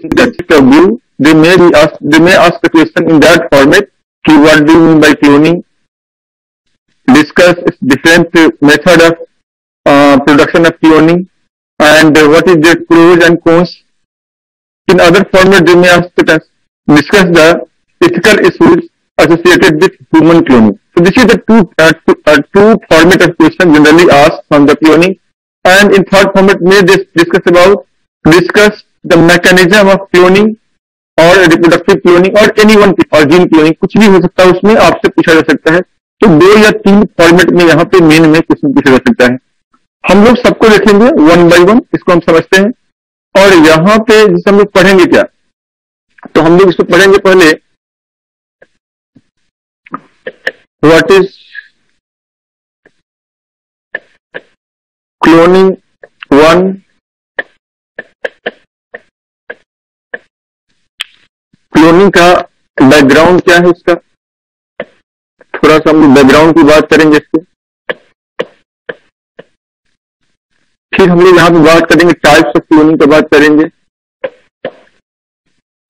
of view, they may ask the question in that format. What do you mean by cloning? Discuss different method of production of cloning and what is their pros and cons. In other format, they may ask the discuss the ethical issues associated with human cloning. So this is the two format of question generally asked from the cloning. And in third format, may discuss the mechanism of cloning और reproductive cloning और anyone और gene cloning कुछ भी हो सकता है, उसमें आपसे पूछा जा सकता है. तो 2 या 3 फॉर्मेट में यहाँ पे मेन में क्वेश्चन पूछा जा सकता है. हम लोग सबको देखेंगे 1 by 1, इसको हम समझते हैं. और यहाँ पे जिसे हम लोग पढ़ेंगे क्या, तो हम लोग इसको पढ़ेंगे पहले व्हाट इज क्लोनिंग 1, क्लोनिंग का बैकग्राउंड क्या है, इसका थोड़ा सा हम बैकग्राउंड की बात करेंगे इसको. फिर हम लोग यहाँ पे बात करेंगे टाइप्स ऑफ क्लोनिंग का बात करेंगे.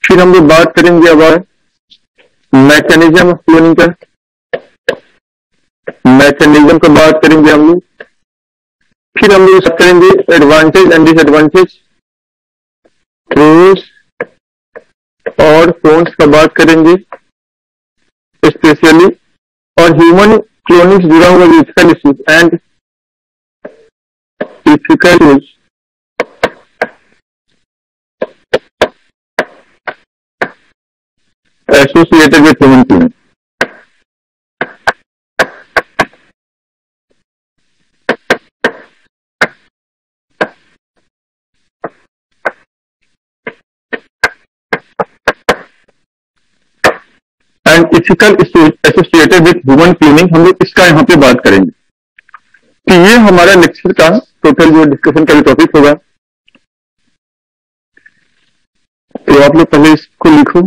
फिर हम लोग बात करेंगे अबाउट मैकेनिज्म ऑफ क्लोनिंग का, मैकेनिज्म का बात करेंगे हम लोग. फिर हम लोग बात करेंगे एडवांटेज एंड डिसएडवांटेज, प्रोस और कॉन्स का बात करेंगे स्पेशली. और ह्यूमन क्लोनिंग से जुड़ा हुआ ethical issues and ethical issues associated with human cloning. And ethical issues associated with human cloning, हम लोग इसका यहाँ पे बात करेंगे. तो ये हमारा लेक्चर का टोटल जो डिस्कशन का टॉपिक होगा. तो आप लोग पहले इसको लिखो.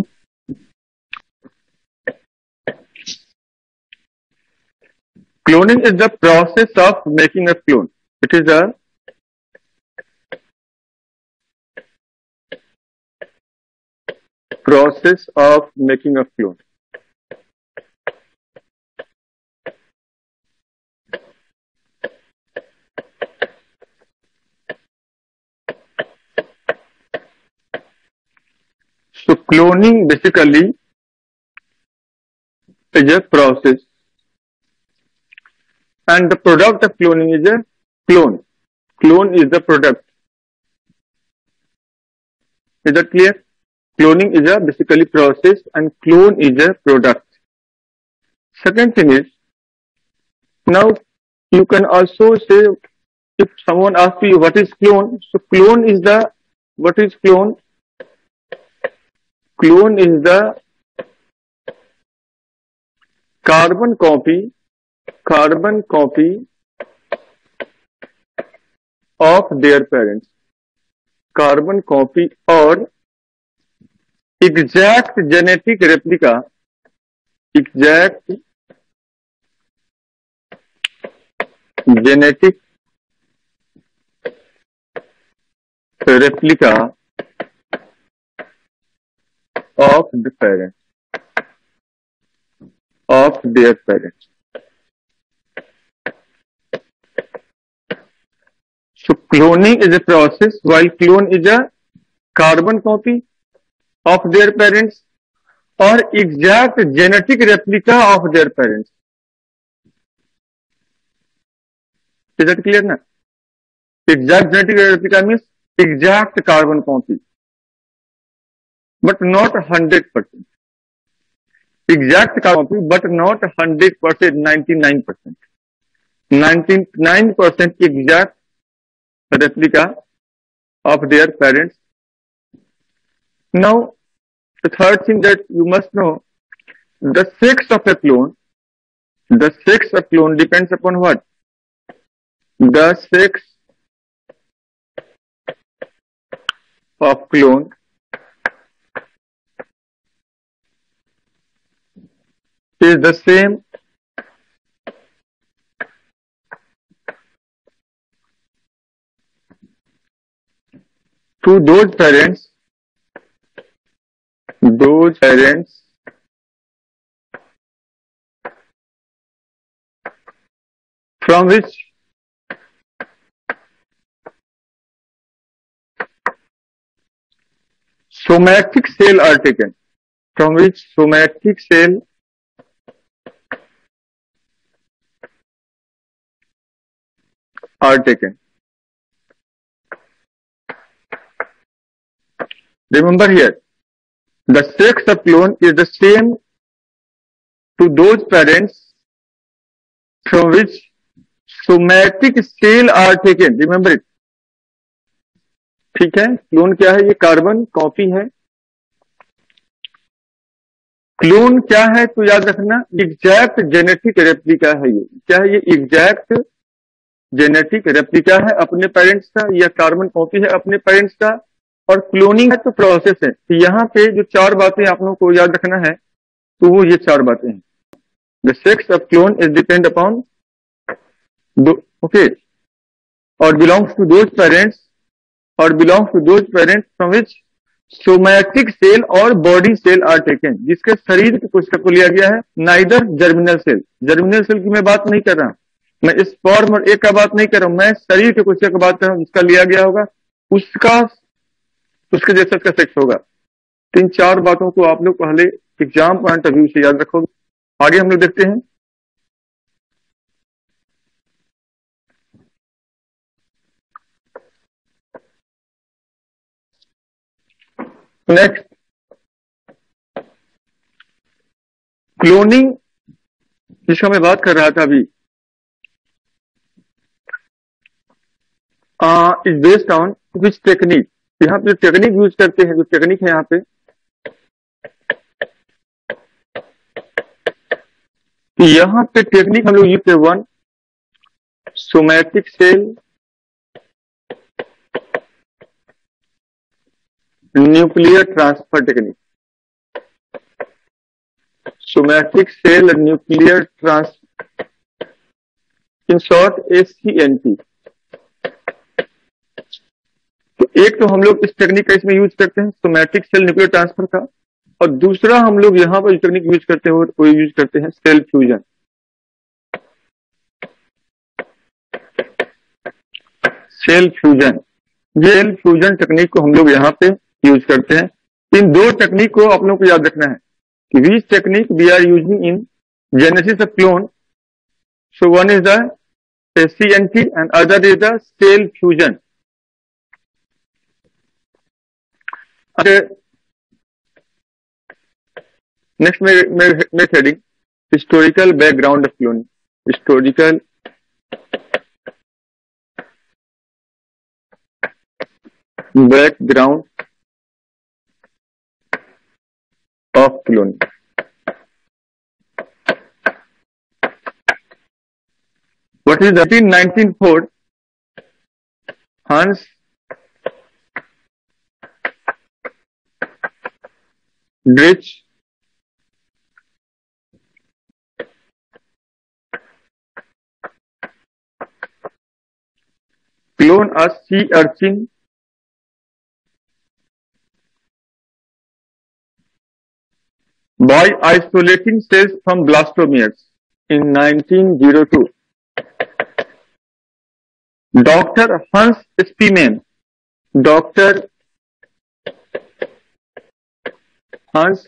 Cloning is the process of making a clone. It is the process of making a clone. So cloning basically is a process, and the product of cloning is a clone. Clone is the product. Is that clear? Cloning is a basically process, and clone is a product. Second thing is, now you can also say, if someone asks you what is clone, so clone is the, what is clone? Clone is the carbon copy of their parents. Carbon copy or exact genetic replica, exact genetic replica of the parents, of their parents. So cloning is a process, while clone is a carbon copy of their parents or exact genetic replica of their parents. Is that clear now? Exact genetic replica means exact carbon copy, but not 100%. Exact copy, but not 100%, 99%. 99% exact replica of their parents. Now, the third thing that you must know, the sex of a clone. The sex of clone depends upon what? The sex of clone is the same to those parents those parents from which somatic cell are taken, from which somatic cell are taken. Remember here, the sex of clone is the same to those parents from which somatic cell are taken. Remember it. ठीक है, clone क्या है? ये carbon copy है। Clone क्या है तो याद रखना, एग्जैक्ट जेनेटिक रेप्लिका है। ये क्या है? ये एग्जैक्ट जेनेटिक रेप्लिका है अपने पेरेंट्स का, या कार्बन कॉपी है अपने पेरेंट्स का। और क्लोनिंग है तो प्रोसेस है। तो यहाँ पे जो चार बातें आप लोगों को याद रखना है, तो वो ये चार बातें हैं। The sex of clone is depend upon okay और belongs to those parents from which somatic cell और बॉडी सेल आर टेकन, जिसके शरीर के कोशिका को लिया गया है। नाइदर जर्मिनल सेल की मैं बात नहीं कर रहा, मैं स्पर्म और एग का बात नहीं कर रहा हूं, मैं शरीर के कोशिका की बात कर रहा हूं। जिसका लिया गया होगा उसके जैसा उसका सेक्स होगा। तो इन चार बातों को आप लोग पहले एग्जाम पॉइंट ऑफ व्यू से याद रखोगे। आगे हम लोग देखते हैं। नेक्स्ट, क्लोनिंग जिसका मैं बात कर रहा था अभी, is based on which technique. यहाँ पे टेक्निक यूज करते हैं, जो टेक्निक है यहाँ पे, यहाँ पे टेक्निक हम लोग यूज करते हैं। 1 somatic cell nuclear transfer technique. Somatic cell nuclear transfer, in short SCNT। तो एक तो हम लोग इस टेक्निक का इसमें यूज करते हैं, सोमैटिक सेल न्यूक्लियर ट्रांसफर का, और दूसरा हम लोग यहाँ पर टेक्निक यूज करते हैं वो यूज करते हैं cell fusion. Cell fusion technique को हम लोग यहाँ पे यूज करते हैं। इन दो टेक्निक को आप लोगों को याद रखना है कि which technique we are using in genesis of clone. So one is the SCNT and other is the cell fusion. Next मेरे heading historical background of cloning. Historical background of cloning. What is 1904? Hans Drich clone a sea urchin by isolating cells from blastomeres in 1902. Dr. Hans Spemann, Dr. Hans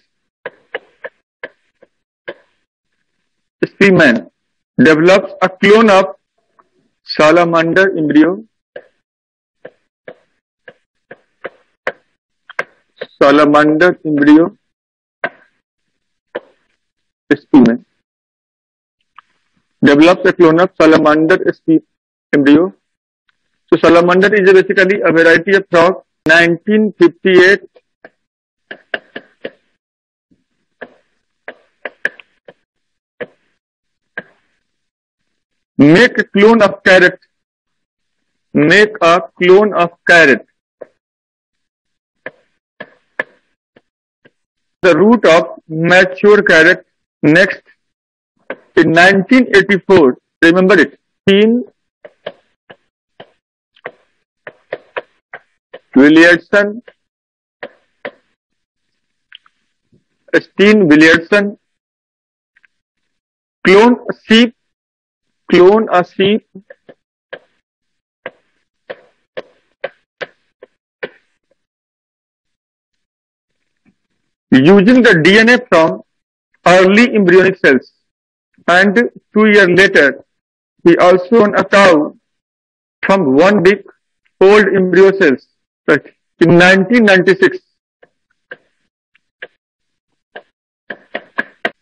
Spemann develops a clone of salamander embryo. Spemann develops a clone of salamander embryo. So salamander is basically a variety of frog. 1958, make a clone of carrot. Make a clone of carrot. The root of mature carrot. Next, in 1984, remember it, Dean Williamson Steen Williamson, clone a sheep, clone a sheep using the DNA from early embryonic cells, and 2 years later he also cloned a cow from 1 week old embryo cells. Right. In 1996,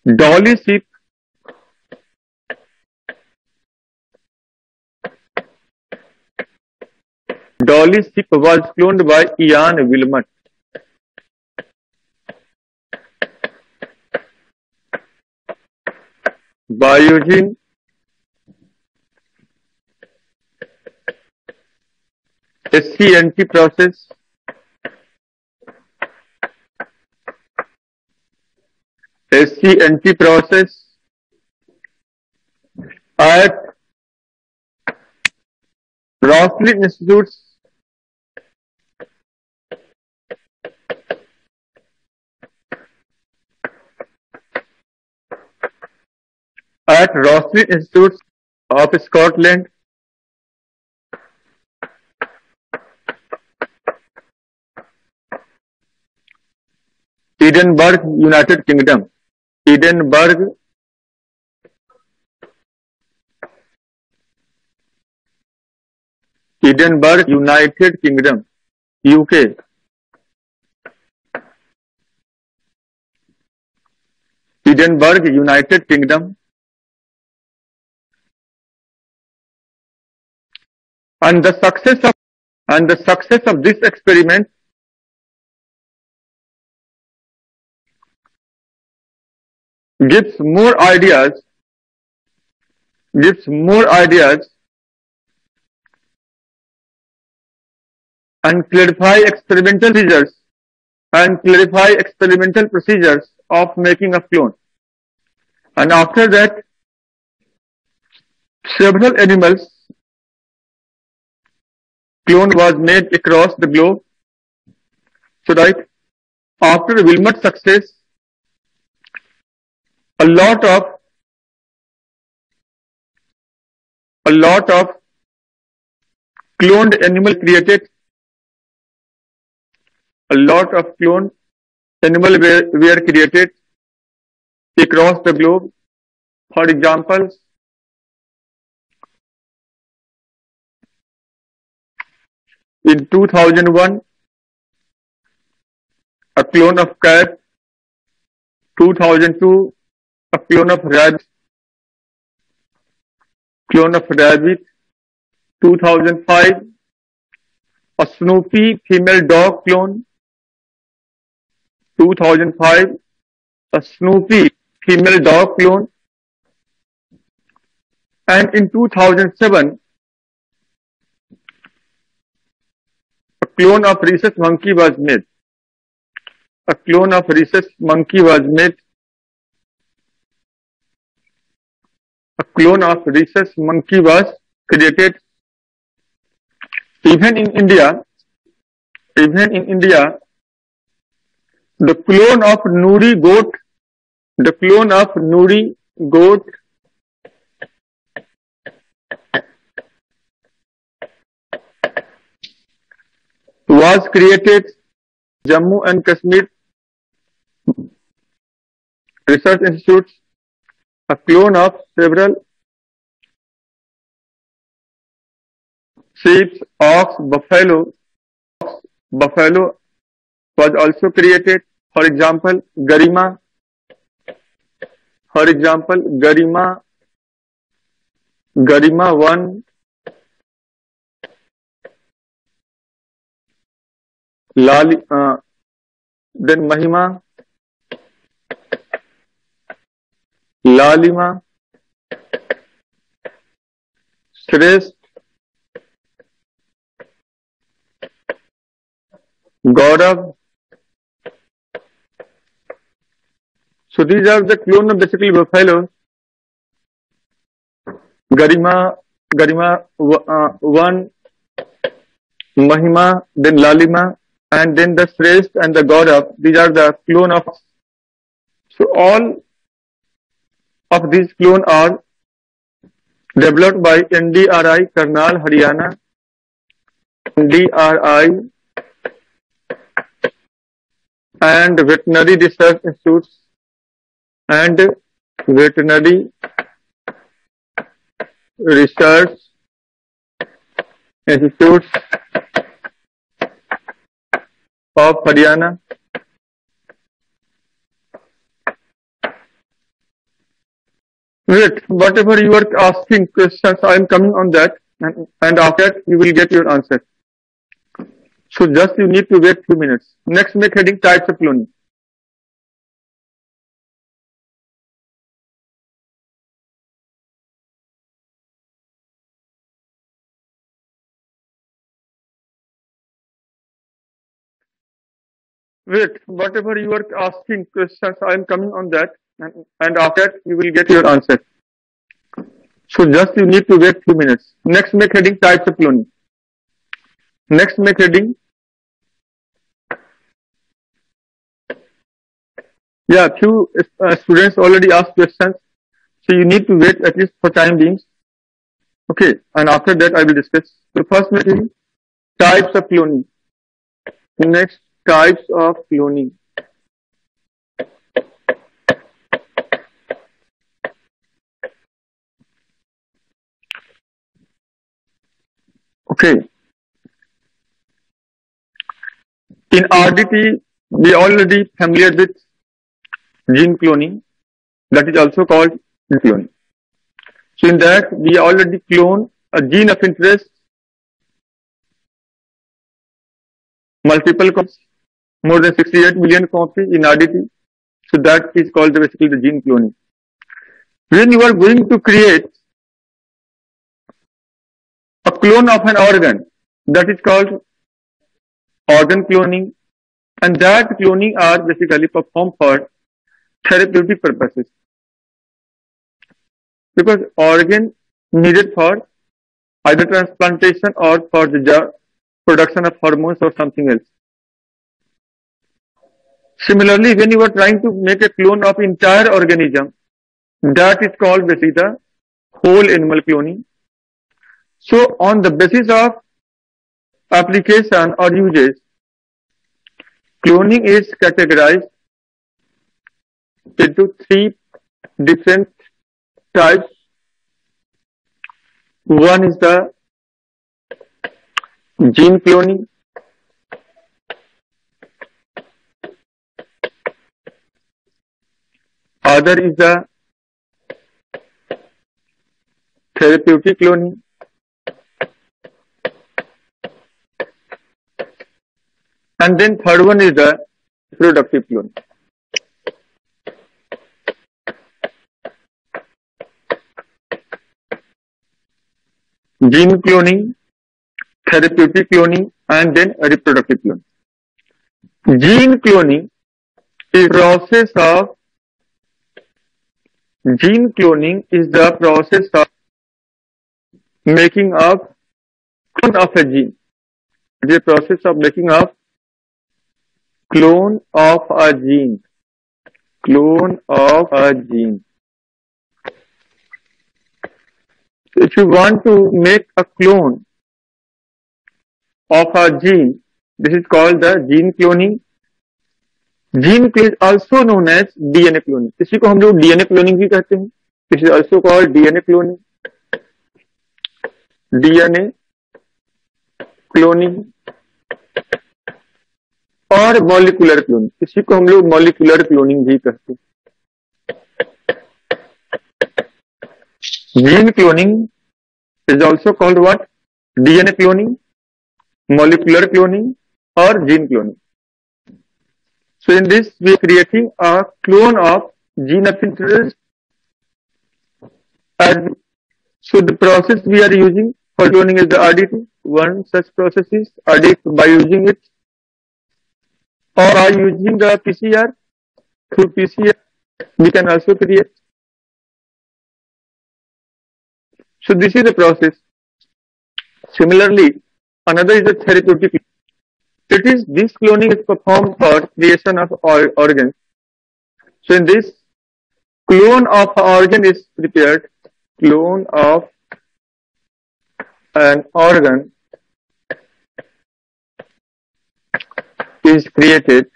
Dolly sheep was cloned by Ian Wilmot. Biogen SCNT process at Roslin Institutes of Scotland, Edinburgh, United Kingdom. Edinburgh, United Kingdom, UK. Edinburgh, United Kingdom. And the success of this experiment gives more ideas and clarify experimental procedures of making a clone. And after that, several animals clone was made across the globe. So right after Wilmot's success, a lot of cloned animal created. A lot of cloned animals were created across the globe. For example, in 2001, a clone of cat. 2002, a clone of rabbit. 2005, a Snoopy female dog clone. 2005, a Snoopy female dog clone. And in 2007, a clone of rhesus monkey was made. Created. Even in India, the clone of Nuri goat was created. Jammu and Kashmir Research Institutes, a clone of several sheep, ox, buffalo was also created. For example, Garima 1, then Mahima, Lalima, Shrestha, Gaurav. So these are the clone of basically buffalo. Garima 1, Mahima, then Lalima, and then the Shrestha and the Gaurav. These are the clone of So all of these clones are developed by NDRI, Karnal, Haryana, NDRI and Veterinary Research Institutes and Veterinary Research Institutes of Haryana. Wait, whatever you are asking questions, I am coming on that, and after that you will get your answer. So just you need to wait 2 minutes. Next, make heading types of cloning. Wait, whatever you are asking questions, I am coming on that, and after that you will get your answer. So just you need to wait 2 minutes. Next, make heading types of cloning. Next, make heading. Yeah, few students already asked questions, so you need to wait at least for time being. Okay, and after that I will discuss. So first, make heading types of cloning. Next, types of cloning. Okay. In RDT, we already familiar with gene cloning, that is also called gene cloning. So in that, we already clone a gene of interest, multiple copies, more than 68 million copies in RDT. So that is called basically the gene cloning. When you are going to create a clone of an organ, that is called organ cloning, and that cloning are basically performed for therapeutic purposes, because organ needed for either transplantation or for the production of hormones or something else. Similarly, when you are trying to make a clone of entire organism, that is called basically the whole animal cloning. So on the basis of application or uses, cloning is categorized into 3 different types. One is the gene cloning. Other is the therapeutic cloning. And then third one is the reproductive cloning. Gene cloning, therapeutic cloning, and then reproductive cloning. Gene cloning is the process of making up clone of a gene. It is a process of making up clone of a gene. Clone of a gene. So if you want to make a clone of a gene, this is called the gene cloning. Gene cloning is also known as DNA cloning. इसी को हम लोग DNA cloning भी कहते हैं. This is also called DNA cloning. DNA cloning और molecular cloning. इसी को हम लोग molecular cloning भी कहते हैं. Gene cloning is also called what? DNA cloning, molecular cloning, or gene cloning. So in this, we are creating a clone of gene of interest. And so the process we are using for cloning is the RDT. One such process is RDT by using it, or by using the PCR. Through PCR, we can also create. So this is the process. Similarly, another is the therapeutic. It is this cloning is performed for creation of organs. So in this, clone of an organ is prepared. Clone of an organ is created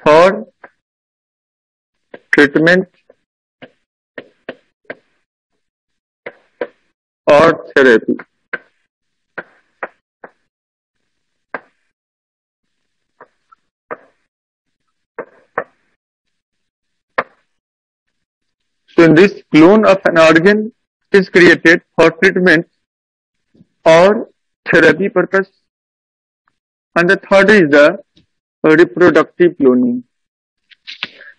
for treatment or therapy. So in this, clone of an organ is created for treatment or therapy purpose. And the third is the reproductive cloning.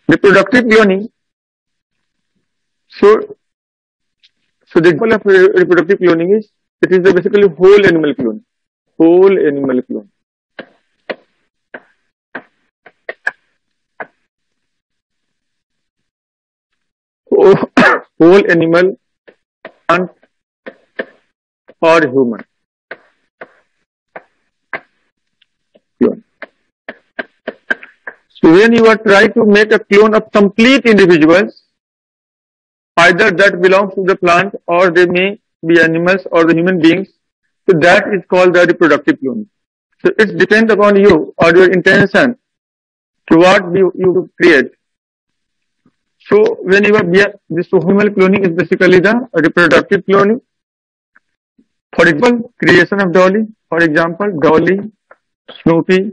Reproductive cloning. So the example of reproductive cloning is, it is basically whole animal clone. Whole animal clone. Whole animal, plant or human clone. So when you are trying to make a clone of complete individuals, either that belongs to the plant or they may be animals or the human beings, so that is called the reproductive clone. So it depends upon you or your intention to what you create. So when you are this human cloning is basically the reproductive cloning. For example, creation of Dolly. For example, Dolly, Snoopy,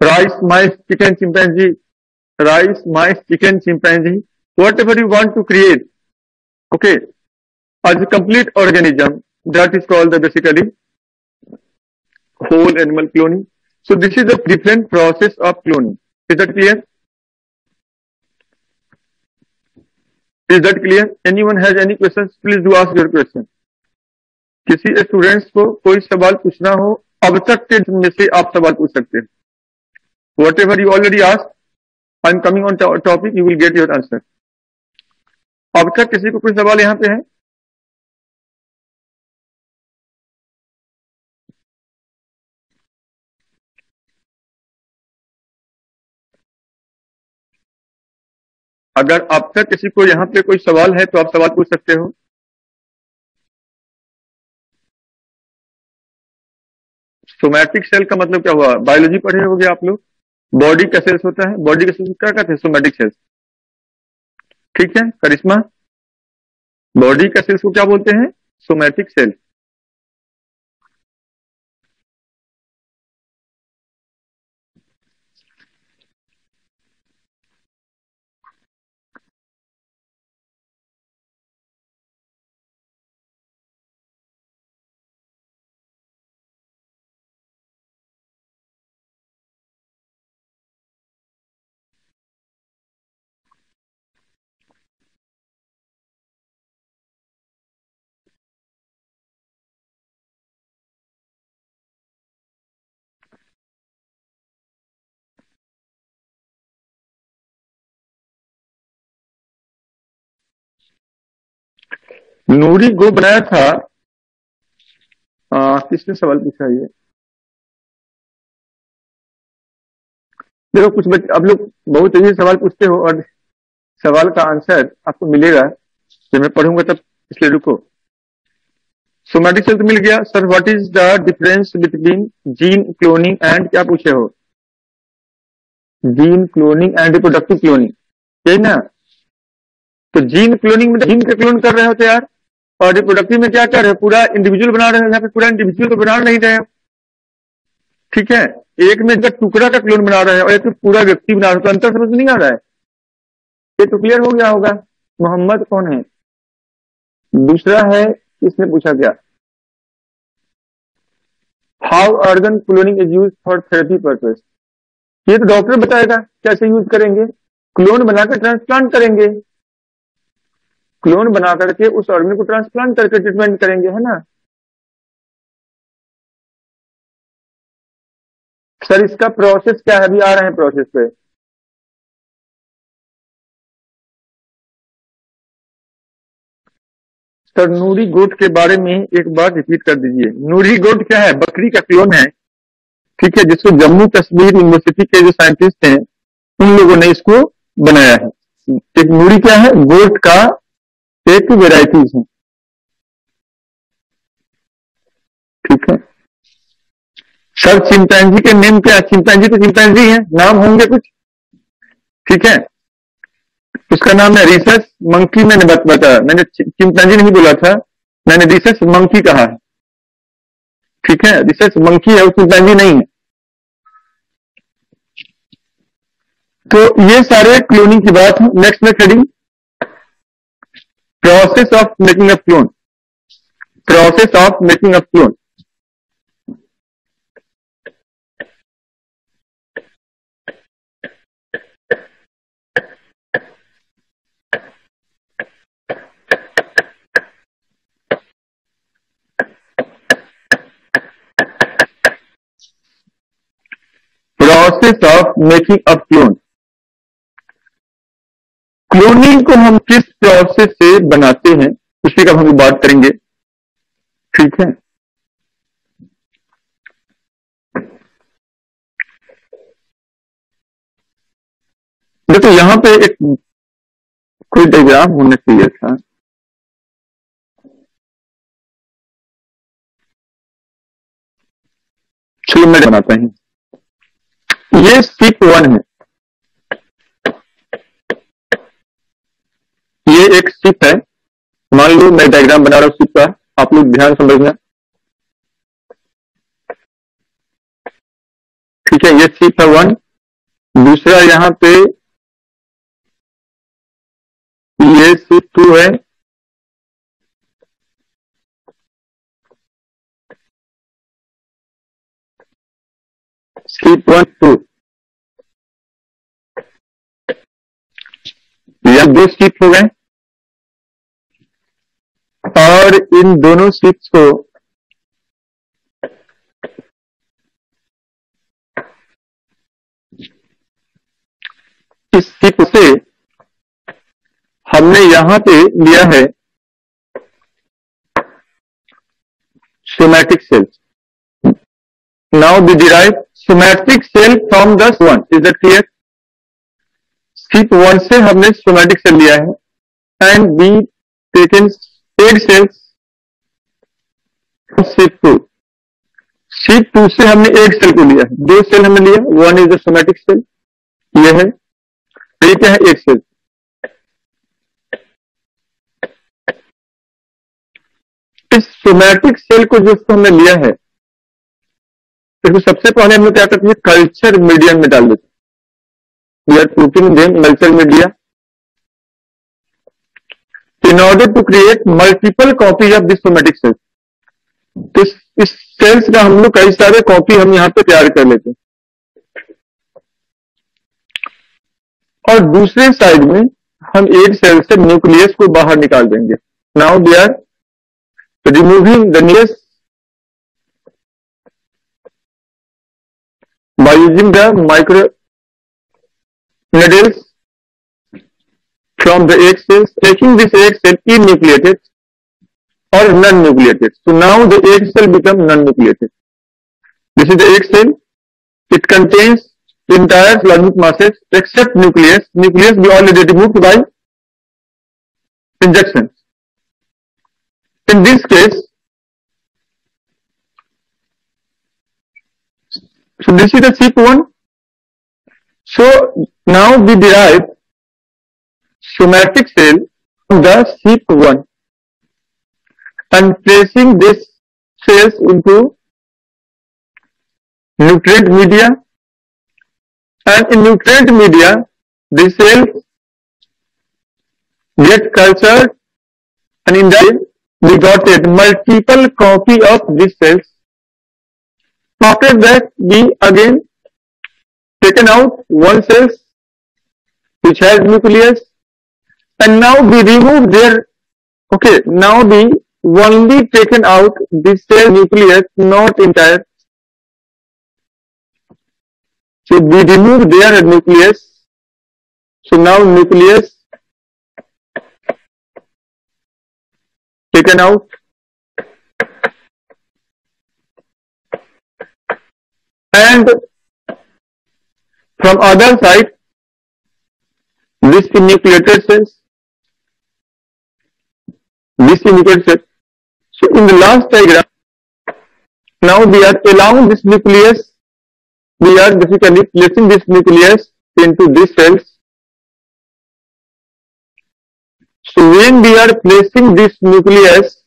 rice, mice, chicken, chimpanzee, rice, mice, chicken, chimpanzee, whatever you want to create, okay, as a complete organism, that is called the basically whole animal cloning. So this is a different process of cloning. Is that clear? Is that clear? Anyone has any questions? Please do ask your question. किसी students को कोई सवाल पूछना हो, अब तक के में से आप सवाल पूछ सकते हैं. Whatever you already asked, I'm coming on topic, you will get your answer. अब तक किसी को कोई सवाल यहाँ पे है? अगर अब तक किसी को यहाँ पे कोई सवाल है तो आप सवाल पूछ सकते हो. सोमैटिक सेल का मतलब क्या हुआ? बायोलॉजी पढ़े होगे आप लोग. बॉडी का सेल्स होता है. बॉडी का सेल्स क्या कहते हैं? Somatic cells. ठीक है करिश्मा, बॉडी का सेल्स को क्या बोलते हैं? Somatic cell. नूरी गो बनाया था. किसने सवाल पूछा ये? देखो कुछ बच्चे आप लोग बहुत तेजी से सवाल पूछते हो और सवाल का आंसर आपको मिलेगा जब मैं पढ़ूंगा तब, इसलिए रुको. सोमैटिक सेल तो मिल गया. Sir what is the difference between gene cloning and, क्या पूछे हो? Gene cloning and reproductive cloning, यही ना? तो जीन क्लोनिंग में जीन का क्लोन कर रहे होते यार, और रिप्रोडक्टिव में क्या कर रहे हो? पूरा इंडिविजुअल बना रहे हो. यहाँ पे पूरा इंडिविजुअल तो बना नहीं रहे हो. ठीक है, एक में जब टुकड़ा का क्लोन बना रहे हैं और एक में पूरा व्यक्ति बना रहे हो, तो अंतर समझ नहीं आ रहा है. ये तो क्लियर हो गया होगा. मोहम्मद कौन है? दूसरा है, इसने पूछा क्या? How organ cloning is use for therapy purpose. ये तो डॉक्टर बताएगा कैसे यूज करेंगे. क्लोन बनाकर ट्रांसप्लांट करेंगे. क्लोन बना करके उस ऑर्गन को ट्रांसप्लांट करके ट्रीटमेंट करेंगे, है ना? सर इसका प्रोसेस क्या है? अभी आ रहे हैं प्रोसेस पे. सर नूरी गोट के बारे में एक बार रिपीट कर दीजिए। नूरी गोट क्या है? बकरी का क्लोन है, ठीक है, जिसको जम्मू कश्मीर यूनिवर्सिटी के जो साइंटिस्ट हैं उन लोगों ने इसको बनाया है। एक नूरी क्या है? गोट का एक वेराइटीज है, ठीक है। सर चिंपैंजी के नेम क्या है? चिंपैंजी तो चिंपैंजी है, नाम होंगे कुछ, ठीक है। उसका नाम है रिसस मंकी। मैंने बताया, मैंने चिंपैंजी नहीं बोला था, मैंने रिसस मंकी कहा है, ठीक है। रिसस मंकी है, वो चिंपैंजी नहीं है। तो ये सारे क्लोनिंग की बात है। नेक्स्ट में heading process of making a clone. Process of making a clone. Process of making a clone. Cloning को हम किस प्रोसेस से बनाते हैं उसी का हम बात करेंगे, ठीक है। देखो यहां पे एक कोई डायग्राम होना चाहिए था। चलो मैं बनाता हूं। ये स्टेप 1 है, ये एक स्टेप है। मान लो मैं डायग्राम बना रहा हूं स्टेप का, आप लोग ध्यान समझना, ठीक है। ये स्टेप है 1। दूसरा यहां पे ये स्टेप 2 है। स्टेप 1 2 यह 2 स्टेप हो गए, और इन दोनों स्टेप्स को इस स्टेप से हमने यहां पे लिया है somatic cells. Now we derive somatic cell from the 1। Is that clear? Step 1 से हमने सोमैटिक सेल लिया है and we taken egg cells. Step 2, step 2 से हमने एग सेल को लिया है। 2 सेल हमने लिया, 1 इज द सोमैटिक सेल, ये है, ये क्या है? Egg cell. इस सोमैटिक सेल को जो हमने लिया है, तो सबसे पहले हम लोग क्या करते हैं? कल्चर मीडियम में डाल देते हैं। We are putting them culture media in order to create multiple copy of this somatic cell. तो इस सेल्स का हम लोग कई सारे कॉपी हम यहां पे तैयार कर लेते हैं, और दूसरे साइड में हम एग सेल से न्यूक्लियस को बाहर निकाल देंगे। Now we are removing the nucleus by using the micro needles from the egg cells, making this egg cell enucleated or non-nucleated. So now the egg cell become non-nucleated. This is the egg cell. It contains entire plasmic masses except nucleus. Nucleus we already removed by injections. In this case, so this is the step 1. So now we derive somatic cell from the step 1 and placing this cells into nutrient media, and in nutrient media the cells get cultured, and in that we got a multiple copy of these cells. After that we again taken out one cells which has nucleus, and now we remove their, okay, now we only taken out this cell nucleus, not entire. So we remove their nucleus. So now nucleus taken out, and from other side this enucleated cells, this enucleated cells. So in the last diagram, now we are along this nucleus, we are basically placing this nucleus into these cells. So when we are placing this nucleus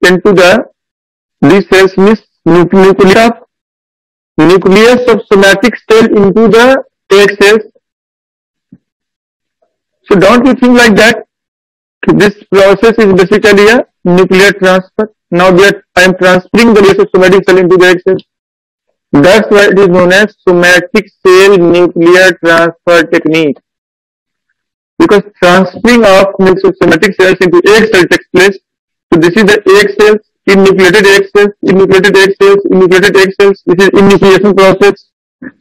into these cells, means nucleus of somatic cell into the egg cells. So don't you think like that? This process is basically a nuclear transfer. Now I am transferring the nucleus of somatic cell into the egg cell. That's why it is known as somatic cell nuclear transfer technique. Because transferring of nucleus of somatic cells into egg cell takes place. So this is the egg cells, enucleated egg cells, enucleated egg cells, enucleated egg cells. This is enucleation process.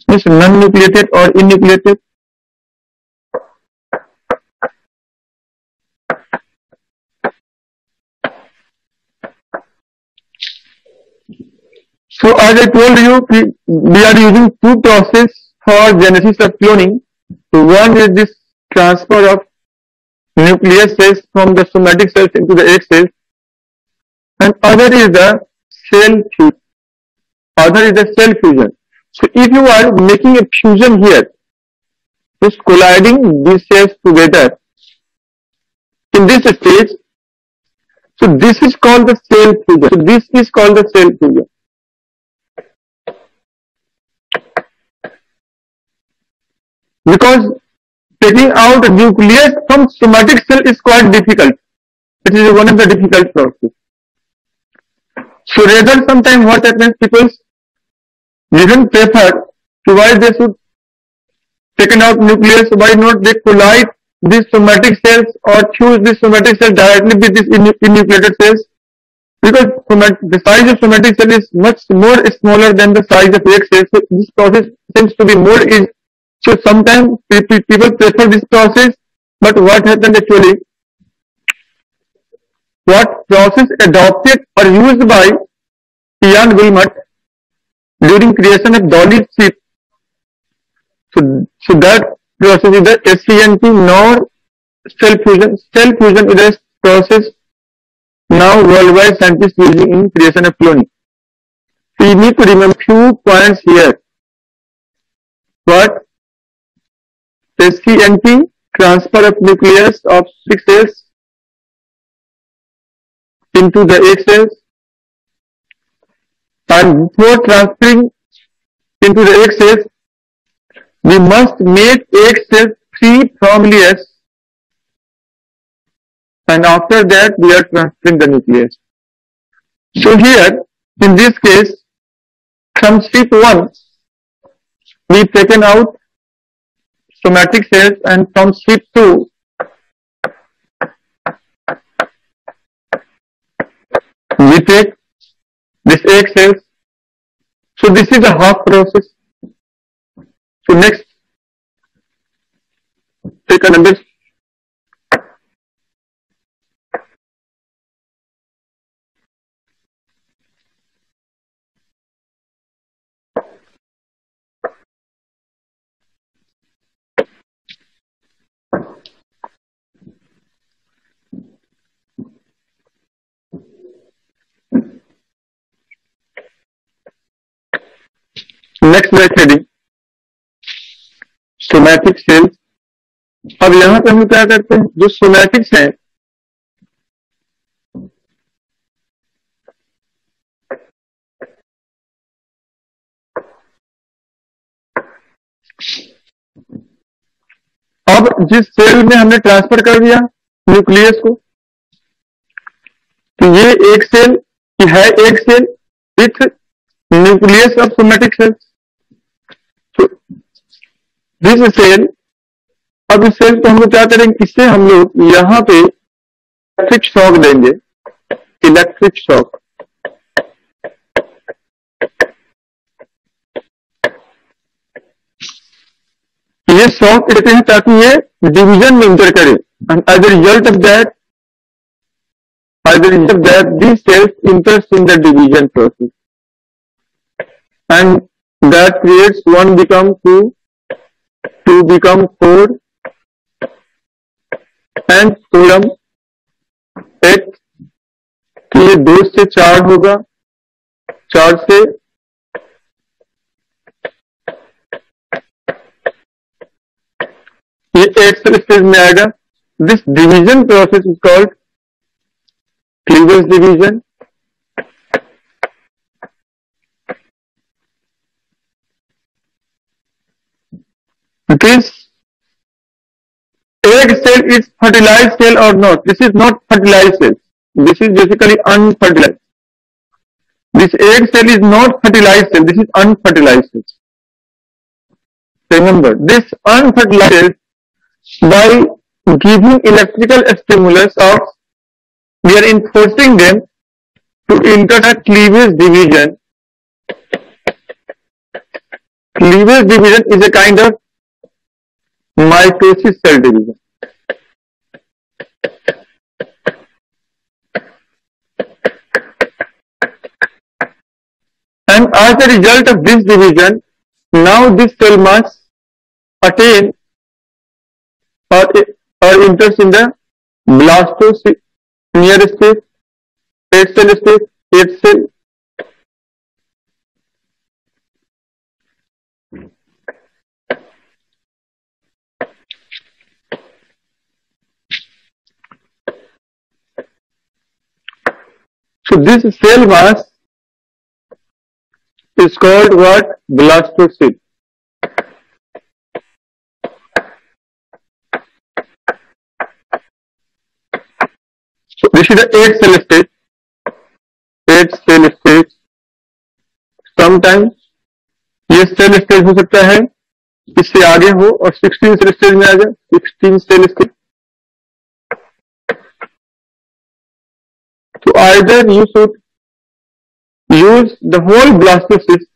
It's non-nucleated or enucleated. So as I told you, we are using two processes for genesis of cloning. So one is this transfer of nucleus cells from the somatic cells into the egg cells, and other is the cell fusion. Other is the cell fusion. So if you are making a fusion here, just colliding these cells together in this stage, so this is called the cell fusion. So this is called the cell fusion. Because taking out a nucleus from somatic cell is quite difficult. It is one of the difficult processes. So rather sometimes what happens, people didn't prefer to why they should taken out nucleus, why not they collide these somatic cells or fuse this somatic cell directly with these enucleated cells, because the size of somatic cell is much more smaller than the size of egg cells. So this process seems to be more easy. So sometimes people prefer this process, but what happened actually? What process adopted or used by Ian Wilmot during creation of Dolly chip? So that process is the SCNP, nor cell fusion. Cell fusion is a process now worldwide scientists using in creation of cloning. So you need to remember few points here. What? SCNP, transfer of nucleus of 6 cells into the egg cells, and before transferring into the egg cells, we must make egg cells free from nucleus, and after that we are transferring the nucleus. So here, in this case, from step 1, we taken out somatic cells, and from step 2, we take this egg cells. So this is a half process. So next, take another. Next branch heading somatic cells. अब यहां पे हम क्या करते हैं, जो सोमैटिक्स हैं अब जिस सेल में हमने ट्रांसफर कर दिया न्यूक्लियस को, तो ये एक सेल है, एक cell with nucleus of somatic cells. तो दिस सेल, अब इस सेल को हम लोग क्या करेंगे, इससे हम लोग यहां पे इलेक्ट्रिक शॉक देंगे, इलेक्ट्रिक शॉक। ये शॉक देते हैं ताकि ये डिवीजन में इंटर करे, and as a result of that by the result that these cells enters in the division process, and that creates 1 become 2, 2 become 4, and 4 8. तो ये 2 से 4 होगा, 4 से ये 8 सेल स्टेज में आएगा. This division process is called cleavage division. This egg cell is fertilized cell or not? This is not fertilized cell. This is basically unfertilized. This egg cell is not fertilized cell. This is unfertilized cell. Remember, this unfertilized cell, by giving electrical stimulus of, we are enforcing them to enter a cleavage division. Cleavage division is a kind of mitosis cell division. And as a result of this division, now this cell must attain or enters in the blastosphere state, 8 cell state, 8 cell. So this cell mass is called what? Blastocyst. So this is the 8 cell stage. 8 cell stage. Sometimes ये cell stage हो सकता है इससे आगे हो और 16 cell stage में आ जाए. 16 cell stage. So either you should use the whole blastocyst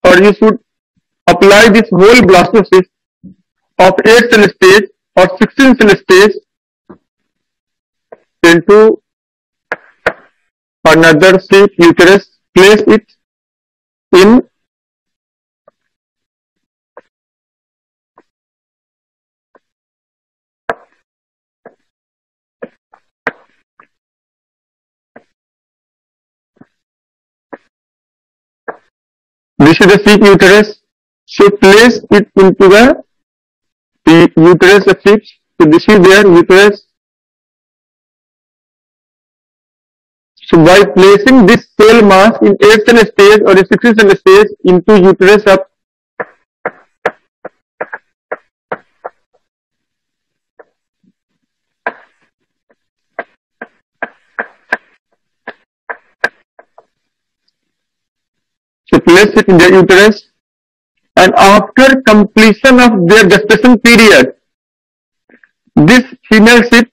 or you should apply this whole blastocyst of 8 cell stage or 16 cell stage into another sheath uterus, place it in this is the sheath uterus. So place it into the uterus of sheath. So this is their uterus. So by placing this cell mass in 8 cell stage or a 16 cell stage into uterus of place it in the uterus, and after completion of their gestation period, this female sheep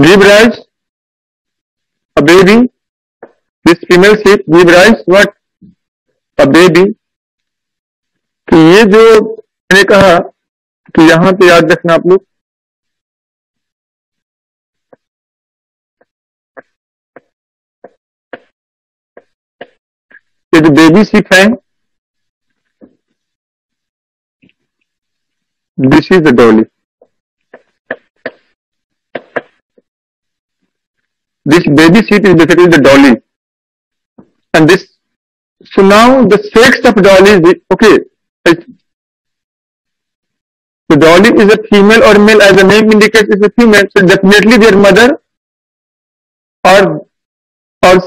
give rise a baby. This female sheep give rise what? A baby. तो ये जो मैंने कहा कि यहाँ पे याद रखना आप लोग, ये जो बेबी sheep है, this is the dolly. This baby sheep is basically the dolly, and this. So now the sex of dolly is okay. The dolly is a female or male, as the name indicates, is a female. So definitely their mother or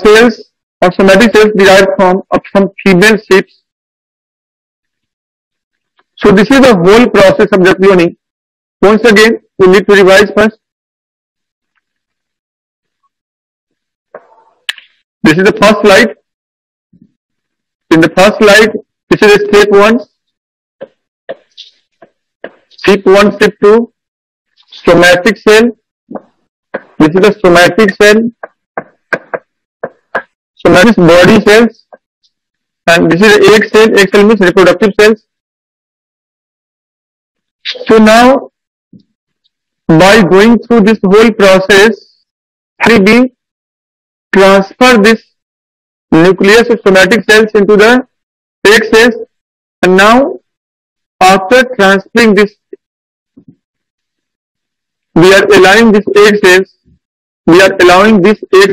cells or somatic cells derived from of some female sheep. So this is the whole process of the cloning. Once again, we need to revise first. This is the first slide. In the first slide, this is step 1. Step 1, step 2, somatic cell. This is the somatic cell. Somatic body cells. And this is the egg cell. Egg cell means reproductive cells. So now, by going through this whole process, 3B, transfer this nucleus of somatic cells into the egg cells, and now after transferring this, we are allowing this egg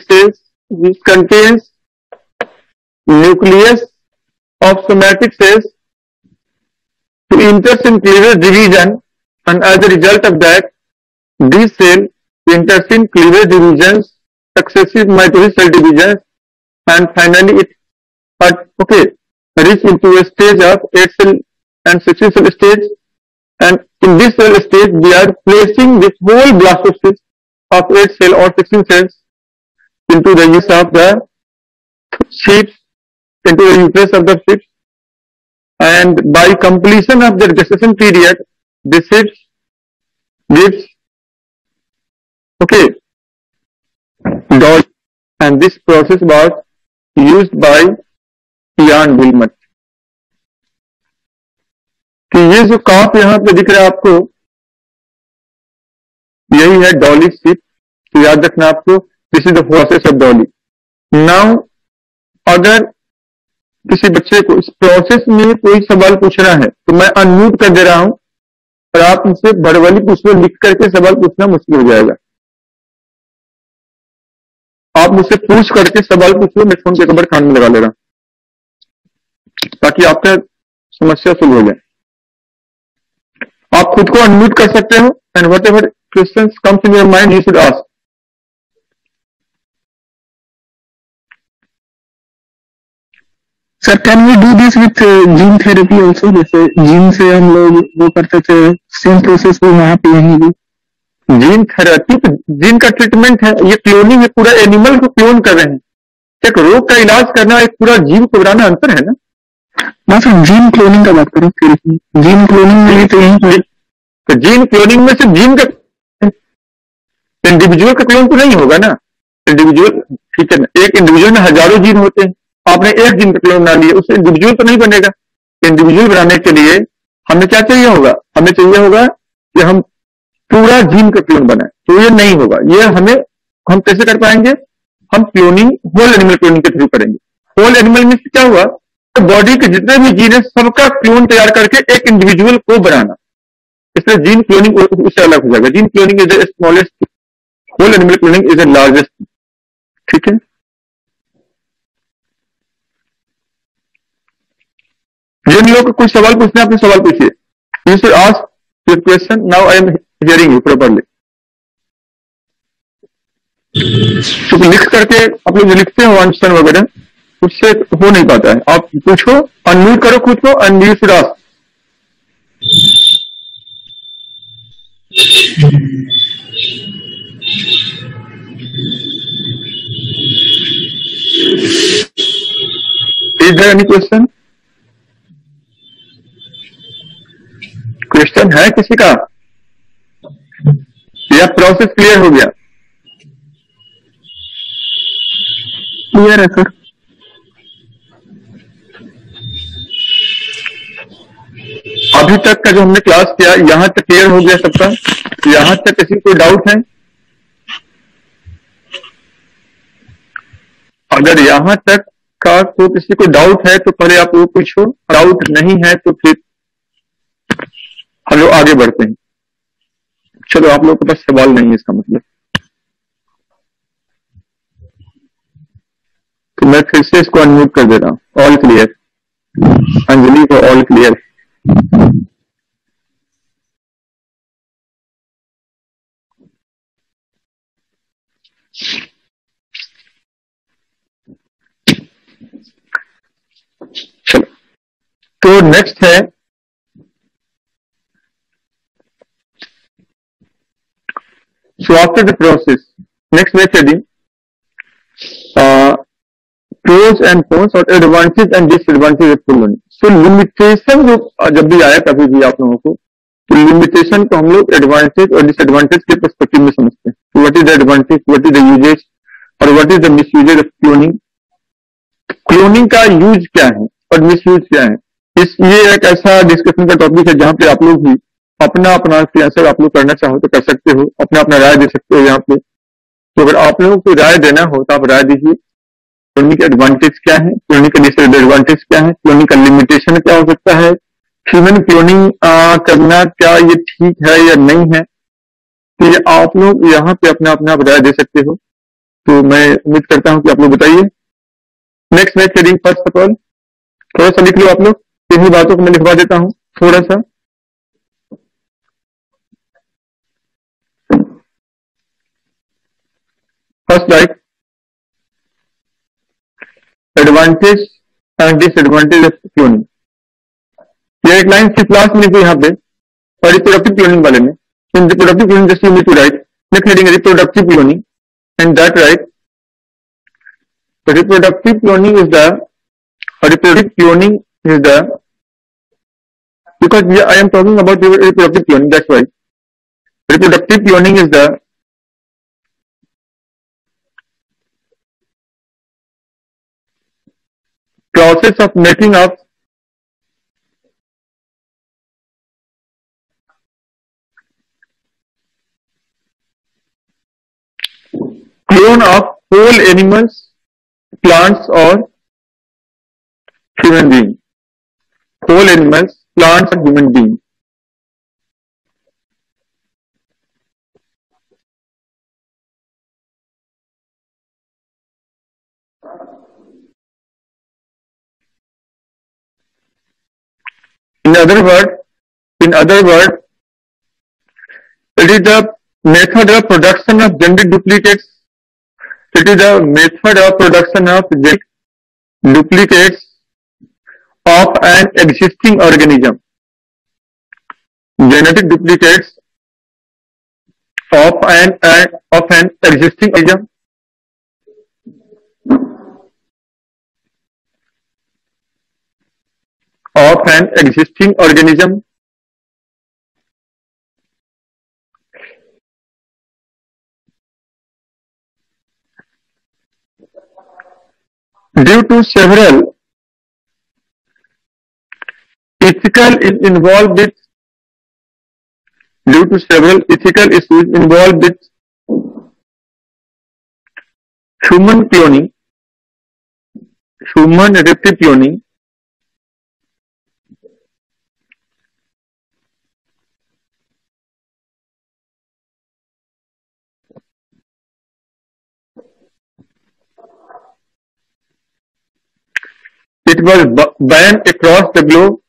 cells, which contains nucleus of somatic cells, to enters in cleavage division, and as a result of that, this cell enters in cleavage divisions, successive mitosis cell divisions, and finally it reach into a stage of 8 cell and 16 cell stage. And in this cell stage, we are placing this whole blastocyst of 8 cell or 16 cells into the use of the sheaths, into the uterus of the sheaths, and by completion of the gestation period, the sheaths gives dot, and this process was used by Ian Wilmot. कि ये जो काफ यहाँ पे दिख रहा है आपको, यही है डॉली शिप। तो याद रखना आपको, this is the process of Dolly. Now अगर किसी बच्चे को इस प्रोसेस में कोई सवाल पूछना है तो मैं अनम्यूट कर दे रहा हूं, और आप मुझसे वर्बली पूछ लो, लिख करके सवाल पूछना मुश्किल हो जाएगा। आप मुझसे पूछ करके सवाल पूछ लो, मैं फोन के कवर कान में लगा ले रहा हूं ताकि आपका समस्या सुलझ हो जाए। आप खुद को अनम्यूट कर सकते हो, and whatever question comes in your mind you should ask. Sir, can we do this with gene therapy also? जैसे जीन से हम लोग वो करते थे, सेम प्रोसेस भी वहां पे यहीं भी? जीन थेरेपी तो जीन का ट्रीटमेंट है, ये क्लोनिंग है, पूरा एनिमल को क्लोन कर रहे हैं। एक रोग का इलाज करना, एक पूरा जीव को बनाना अंतर है ना। मैं सर जीन क्लोनिंग का बात करूँ, जीन क्लोनिंग में भी तो यही, तो जीन क्लोनिंग में सिर्फ जीन का, इंडिविजुअल का क्लोन तो नहीं होगा ना। इंडिविजुअल ठीक है ना, एक इंडिविजुअल में हजारों जीन होते हैं, आपने एक जीन का क्लोन बना लिया, उससे इंडिविजुअल तो नहीं बनेगा। इंडिविजुअल बनाने के लिए हमें क्या चाहिए होगा? हमें चाहिए होगा कि हम पूरा जीन का क्लोन बनाए, तो ये नहीं होगा। ये हम कैसे कर पाएंगे? हम क्लोनिंग होल एनिमल क्लोनिंग के थ्रू करेंगे। होल एनिमल में क्या हुआ? तो बॉडी के जितने भी जीन है सबका क्लोन तैयार करके एक इंडिविजुअल को बनाना, इसलिए जीन क्लोनिंग उससे अलग हो जाएगा। Gene cloning is the smallest, whole animal cloning is the largest. ठीक है, जिन लोगों को कुछ सवाल पूछना है अपने सवाल पूछिए। You should ask your question, now I am hearing you properly. तो लिख करके आप लोग लिखते हो आंसर वगैरह, उससे हो नहीं पाता है। आप पूछो, अनम्यूट करो खुद को, and you should ask. Is there any question? Question है किसी का, या प्रोसेस क्लियर हो गया? क्लियर है सर। अभी तक का जो हमने क्लास किया, यहां तक क्लियर हो गया सबका? यहां तक किसी को डाउट है? अगर यहां तक का तो किसी को डाउट है तो पहले आप वो पूछो, डाउट नहीं है तो फिर हम लोग आगे बढ़ते हैं। चलो, आप लोगों के पास सवाल नहीं है इसका मतलब, तो मैं फिर से इसको अनम्यूट कर दे रहा हूं। All clear? अंजलि को ऑल क्लियर? चलो, तो नेक्स्ट है so after the process, next we are studying pros and cons और advantage and disadvantage of cloning. So limitation जो जब भी आया कभी भी आप लोगों को, तो लिमिटेशन को हम लोग एडवांटेज और डिसएडवांटेज के पर्सपेक्टिव में समझते हैं। What is the advantage, what is the usages, और what is the misusages of cloning. Cloning का यूज क्या है और मिसयूज क्या है, ये एक ऐसा डिस्कशन का टॉपिक है जहां पे आप लोग भी अपना आंसर आप लोग करना चाहो तो कर सकते हो, अपना राय दे सकते हो यहाँ पे। तो अगर आप लोगों को राय देना हो तो आप राय दीजिए, क्लोनिंग के एडवांटेज क्या है, क्लोनिंग के डिसएडवांटेज क्या है, क्लोनिंग का लिमिटेशन क्या हो सकता है, ह्यूमन क्लोनिंग करना क्या ये ठीक है या नहीं है। तो ये आप लोग यहाँ पे अपना आप राय दे सकते हो। तो मैं उम्मीद करता हूँ कि आप लोग बताइए। Next match heading first of all थोड़ा सा लिख लो आप लोग, इन्हीं बातों को मैं लिखवा देता हूँ थोड़ा सा। First right, advantage and disadvantage of cloning. ये एक लाइन सिर्फ लास्ट में लिखी यहाँ पे, और रिप्रोडक्टिव क्लोनिंग वाले में। In reproductive cloning just you need to write, next heading reproductive cloning and that right reproductive cloning is the reproductive cloning is the because I am talking about reproductive cloning, that's why reproductive cloning is the process of making of clone of whole animals, plants or human beings. Whole animals, plants or human beings. In other words, it is the method of production of genetic duplicates. It is the method of production of genetic duplicates of an existing organism. Genetic duplicates of an existing organism. Of an existing organism due to several ethical involved with due to several ethical issues involved with human cloning, human adaptive cloning, it was banned across the globe.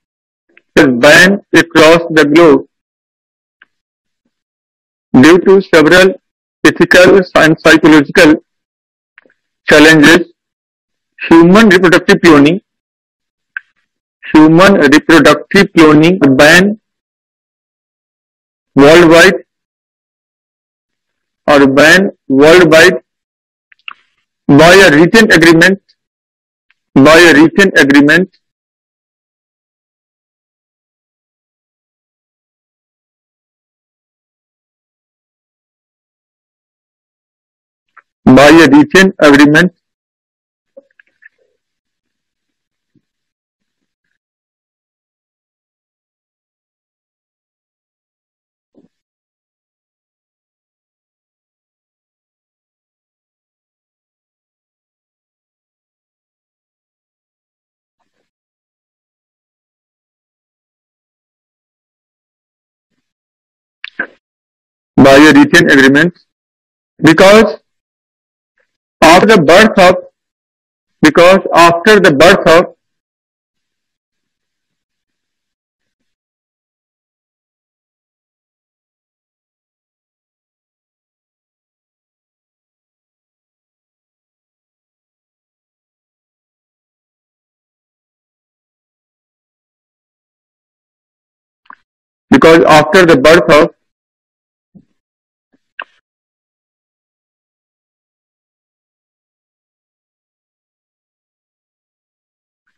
It was banned across the globe due to several ethical and psychological challenges. Human reproductive cloning banned worldwide or banned worldwide by a written agreement by a written agreement by a written agreement by a written agreement because after the birth of because after the birth of because after the birth of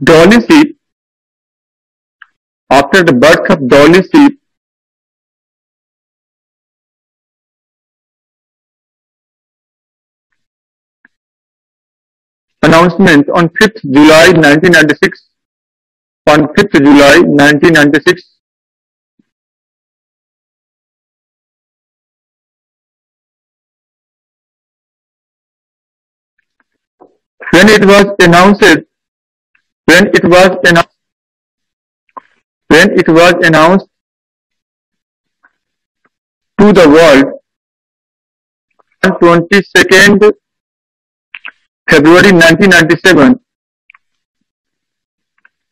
Dolly sheep, after the birth of Dolly sheep, announcement on 5th July 1996, on 5th July 1996, when it was announced, when it was announced, when it was announced to the world on 22nd February 1997,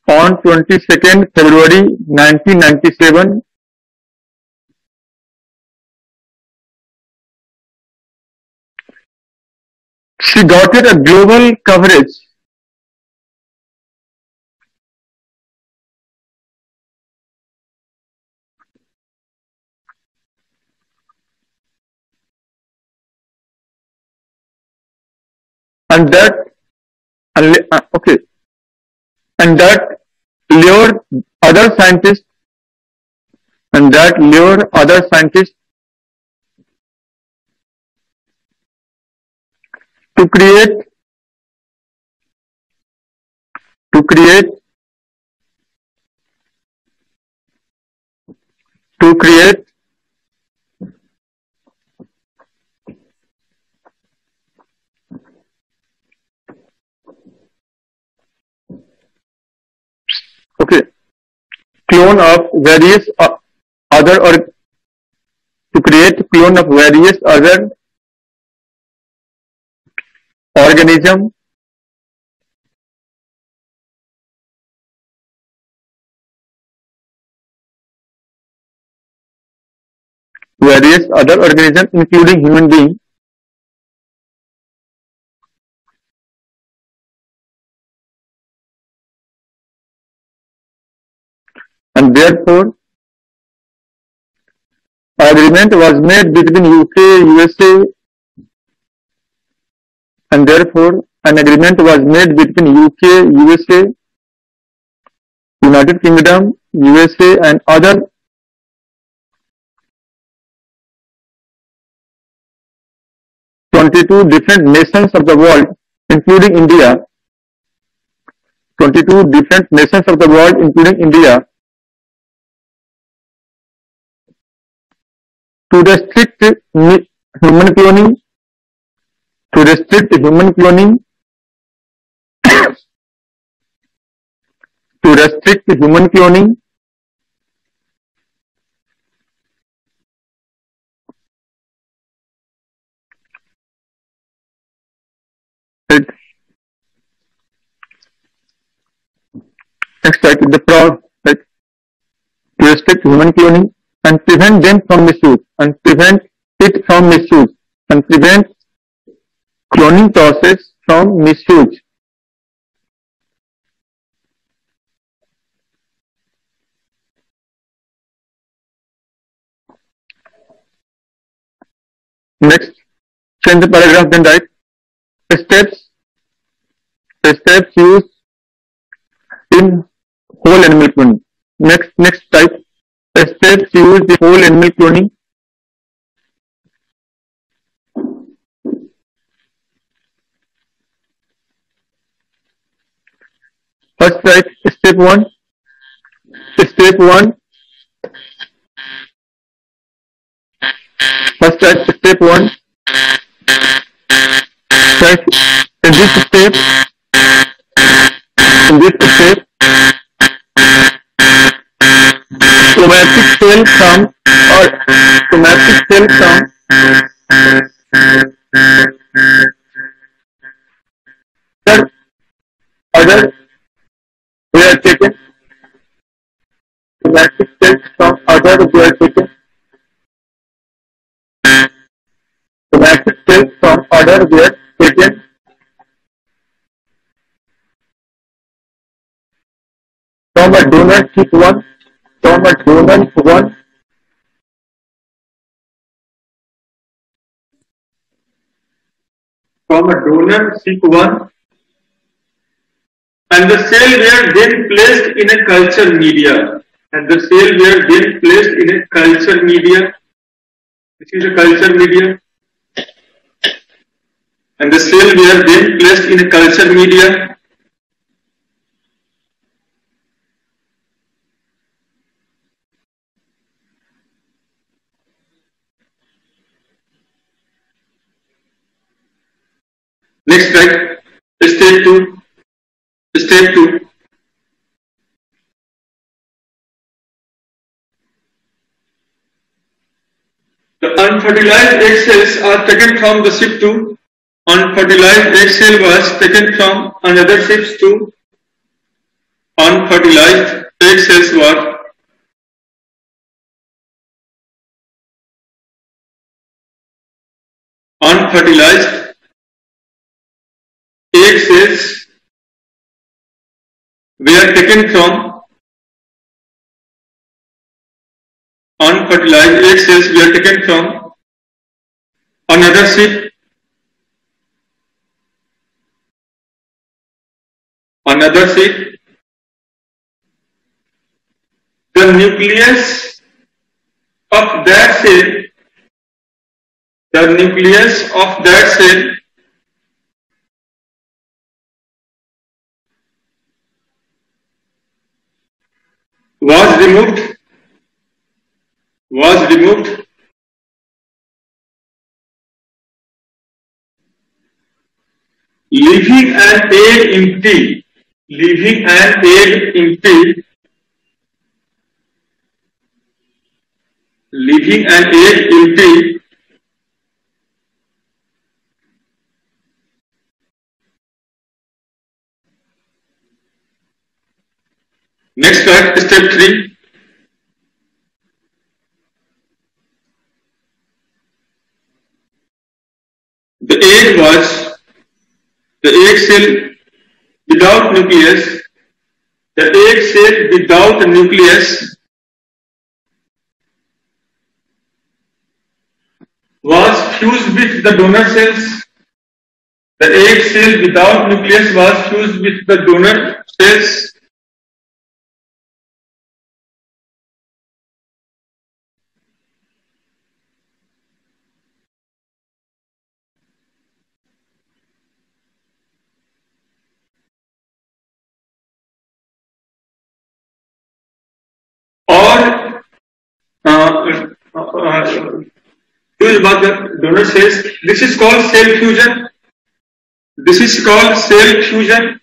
on 22nd February 1997, she got a global coverage. And that, okay, and that lured other scientists, and that lured other scientists to create, to create, to create okay, clone of various other or to create clone of various other organism, various other organism including human being, and therefore agreement was made between UK, USA, and therefore an agreement was made between UK, USA, United Kingdom, USA, and other 22 different nations of the world, including India, 22 different nations of the world, including India, to restrict human cloning, to restrict human cloning, to restrict human cloning, extract the like, to restrict human cloning and prevent them from misuse, and prevent it from misuse, and prevent cloning process from misuse. Next, change the paragraph, then write steps, steps used in whole animal cloning. Next type, steps used in whole animal cloning. First write step 1. Step 1. First write step 1. Right. In this step, somatic cell comes or somatic cell comes other were taken. Somatic cells from other were taken. Somatic cells from other were taken. From a donor seq1, from a donor one, from a donor seq1, and the cell were then placed in a culture media. And the cell were then placed in a culture media. This is a culture media. And the cell were then placed in a culture media. Next, right? Step SIP2. The unfertilized egg cells are taken from the SIP2. Unfertilized egg cell was taken from another SIP2. Unfertilized egg cells were unfertilized egg cells were taken from unfertilized egg cells were taken from another SIP. The nucleus of that cell was removed leaving an egg empty. Next slide, step 3. The egg cell without nucleus. The egg cell without nucleus was fused with the donor cells. The egg cell without nucleus was fused with the donor cells. Fused by the donor cells. This is called cell fusion. This is called cell fusion.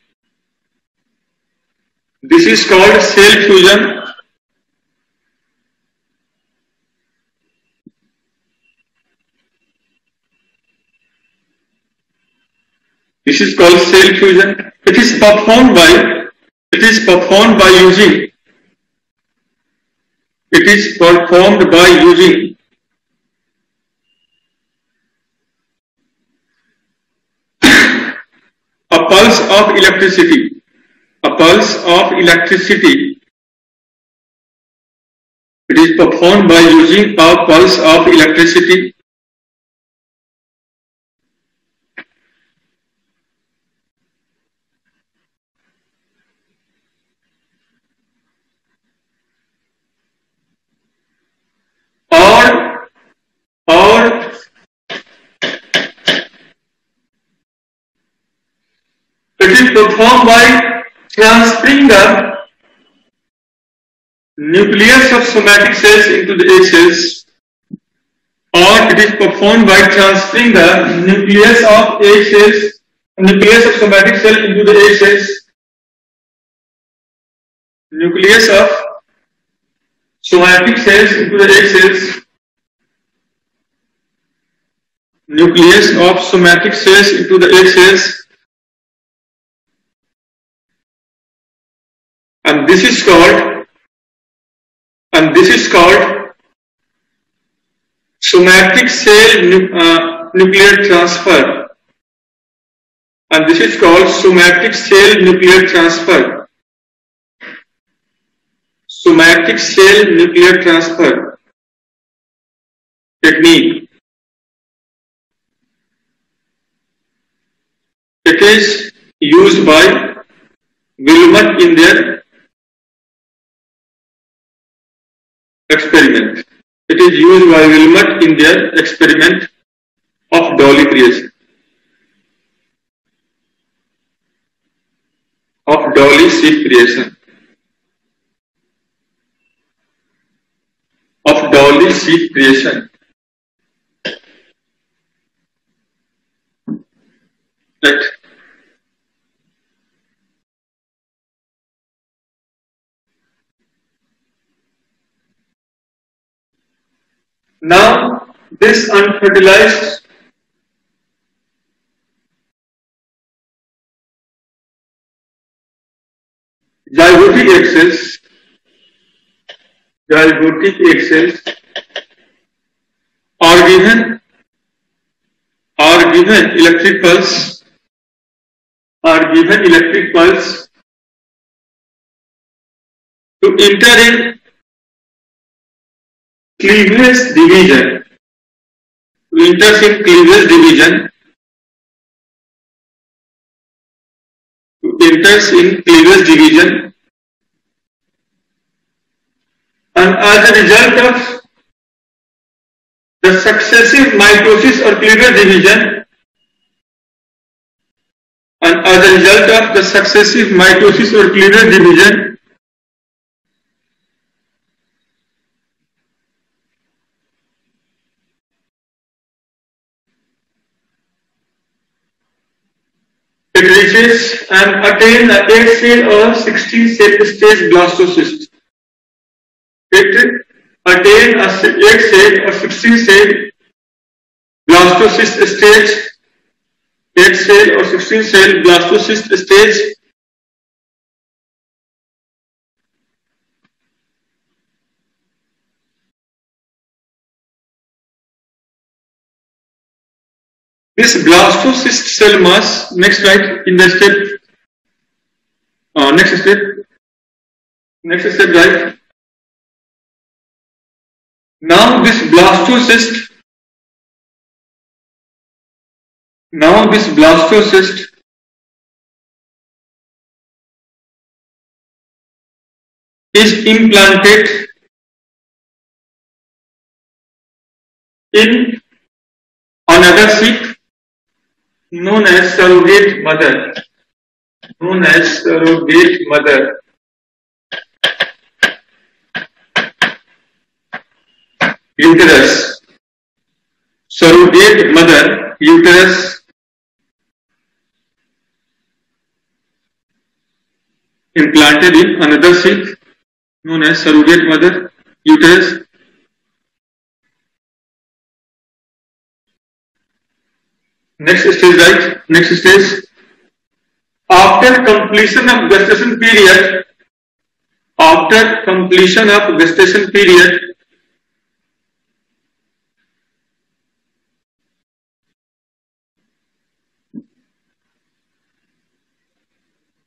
It is performed by using a pulse of electricity. It is performed by using a pulse of electricity. Or it is performed by transferring the nucleus of somatic cells into the egg cells, or it is performed by transferring the nucleus of somatic cell into the egg cells. Nucleus of somatic cells into the egg cells. And this is called somatic cell nuclear transfer. Somatic cell nuclear transfer technique. It is used by Wilmot in their experiment. Of Dolly creation. Of Dolly sheep creation. Right. Now this unfertilized zygotic egg cells are given electric pulse to enter in cleavage division. And as a result of the successive mitosis or cleavage division, it reaches and attains the 8-cell or 16-cell stage blastocyst. It attains a 8-cell or 16-cell blastocyst stage. 8-cell or 16-cell blastocyst stage. This blastocyst cell mass, next step, right. Now this blastocyst is implanted in another sheath known as surrogate mother. Uterus. Surrogate mother uterus implanted in another sheath known as surrogate mother uterus. Next stage. After completion of gestation period,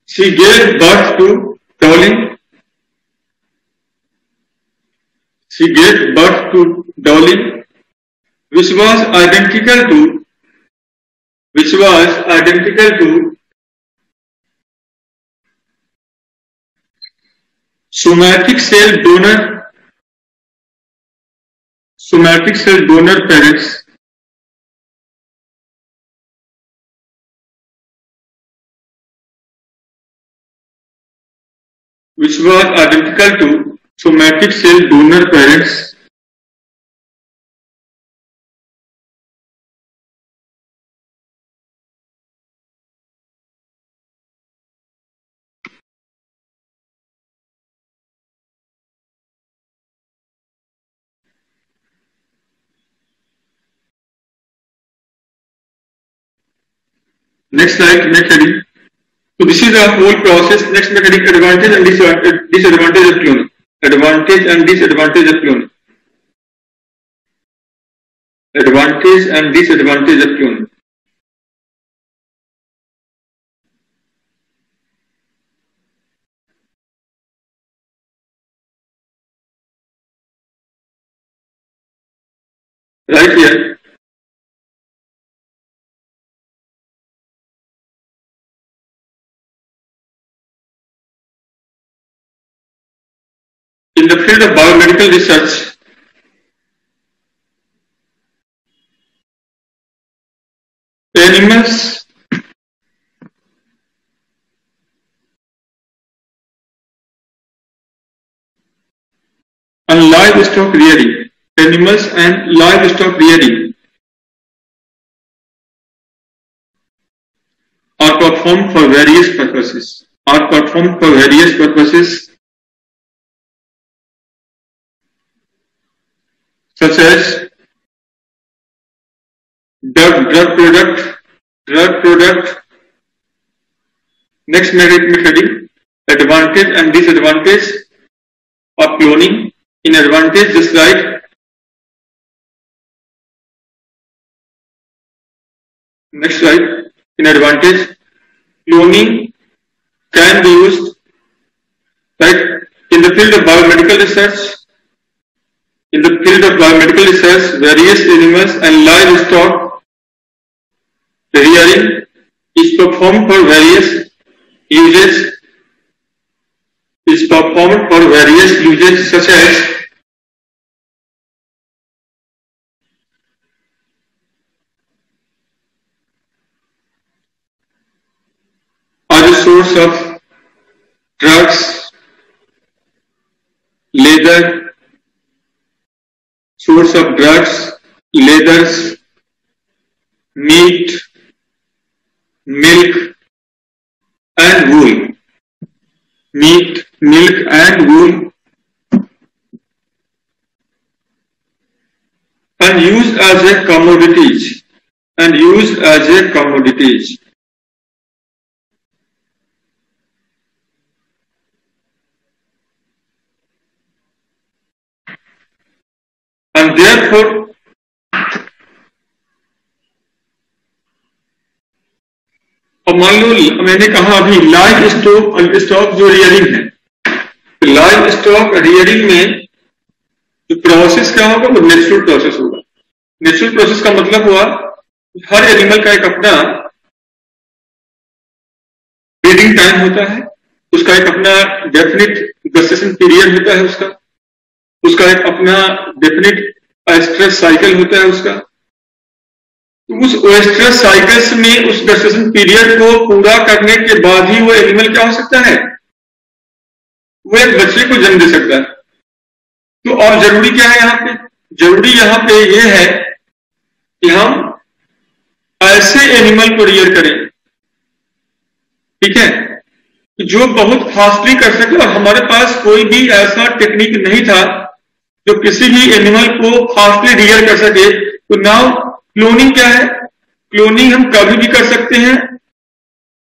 she gave birth to Dolly, which was identical to somatic cell donor parents, Next heading. So this is the whole process. Next heading: advantage and disadvantage of cloning. Advantage and disadvantage of cloning. Right here. In the field of biomedical research, animals and livestock rearing are performed for various purposes. such as drug product. Next heading, advantage and disadvantage of cloning. In advantage, just like next slide. In advantage, cloning can be used right in the field of biomedical research. In the field of biomedical research, various animals and livestock rearing is performed for various uses. Such as a source of drugs, leathers, meat, milk, and wool. Meat, milk, and wool, and used as a commodities. And therefore, अब मान लो मैंने कहा अभी live stock जो rearing है, live stock rearing में जो process क्या होगा वो नेचुरल प्रोसेस होगा। नेचुरल प्रोसेस का मतलब हुआ हर एनिमल का एक अपना ब्रीडिंग टाइम होता है, उसका एक अपना डेफिनेट gestation पीरियड होता है, उसका एक अपना डेफिनेट एस्ट्रस साइकिल होता है उसका। उस ओएस्ट्रस साइकिल्स में उस gestation पीरियड को पूरा करने के बाद ही वो एनिमल क्या हो सकता है, वो एक बच्चे को जन्म दे सकता है। तो और जरूरी क्या है यहाँ पे? जरूरी यहाँ पे ये है कि हम ऐसे एनिमल को रियर करें, ठीक है, जो बहुत फास्टली कर सके। और हमारे पास कोई भी ऐसा टेक्निक नहीं था जो किसी भी एनिमल को फास्टली रियर कर सके। तो नाउ क्लोनिंग क्या है? क्लोनिंग हम कभी भी कर सकते हैं,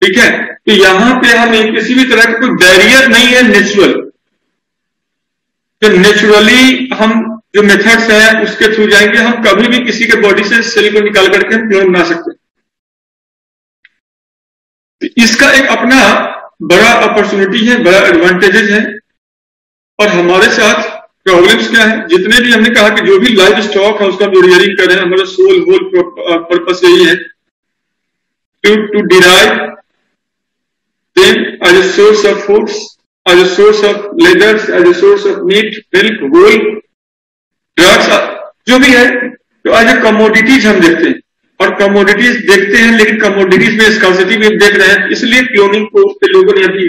ठीक है। तो यहां पे हमें किसी भी तरह का कोई बैरियर नहीं है, नेचुरल। तो नेचुरली हम जो मेथड्स हैं उसके थ्रू जाएंगे, हम कभी भी किसी के बॉडी से सेल को निकाल करके हम क्लोन बना सकते हैं। तो इसका एक अपना बड़ा अपॉर्चुनिटी है, बड़ा एडवांटेजेस है। और हमारे साथ प्रॉब्लम्स क्या है? जितने भी हमने कहा कि जो भी लाइव स्टॉक है उसका हम रियरिंग करें, हमारा सोल होल पर्पस यही है to derive them as a source of foods, as a source of leathers, as a source of meat, milk, wool, drugs, जो भी है। तो एज अ कमोडिटीज हम देखते हैं, और कमोडिटीज देखते हैं, लेकिन कमोडिटीज में स्कार्सिटी भी देख रहे हैं। इसलिए क्लोनिंग को लोगों ने अभी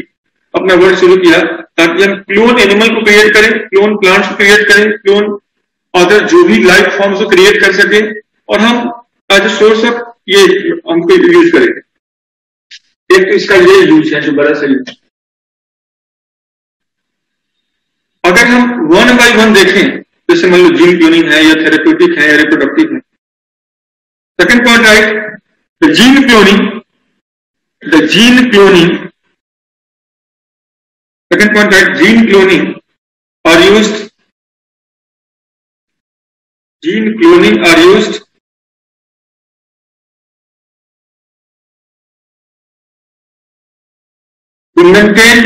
अपना वर्ड शुरू किया ताकि हम क्लोन एनिमल को क्रिएट करें, क्लोन प्लांट्स को क्रिएट करें, क्लोन अदर जो भी लाइफ फॉर्म्स को क्रिएट कर सके, और हम एज अ सोर्स ऑफ ये हमको यूज करें। एक तो इसका ये यूज है जो बड़ा सही। अगर हम वन बाय वन देखें, जैसे मान लो जीन क्लोनिंग है, या थेरेप्यूटिक है, या रिप्रोडक्टिव है। Second point right, the gene cloning second point right, gene cloning are used to maintain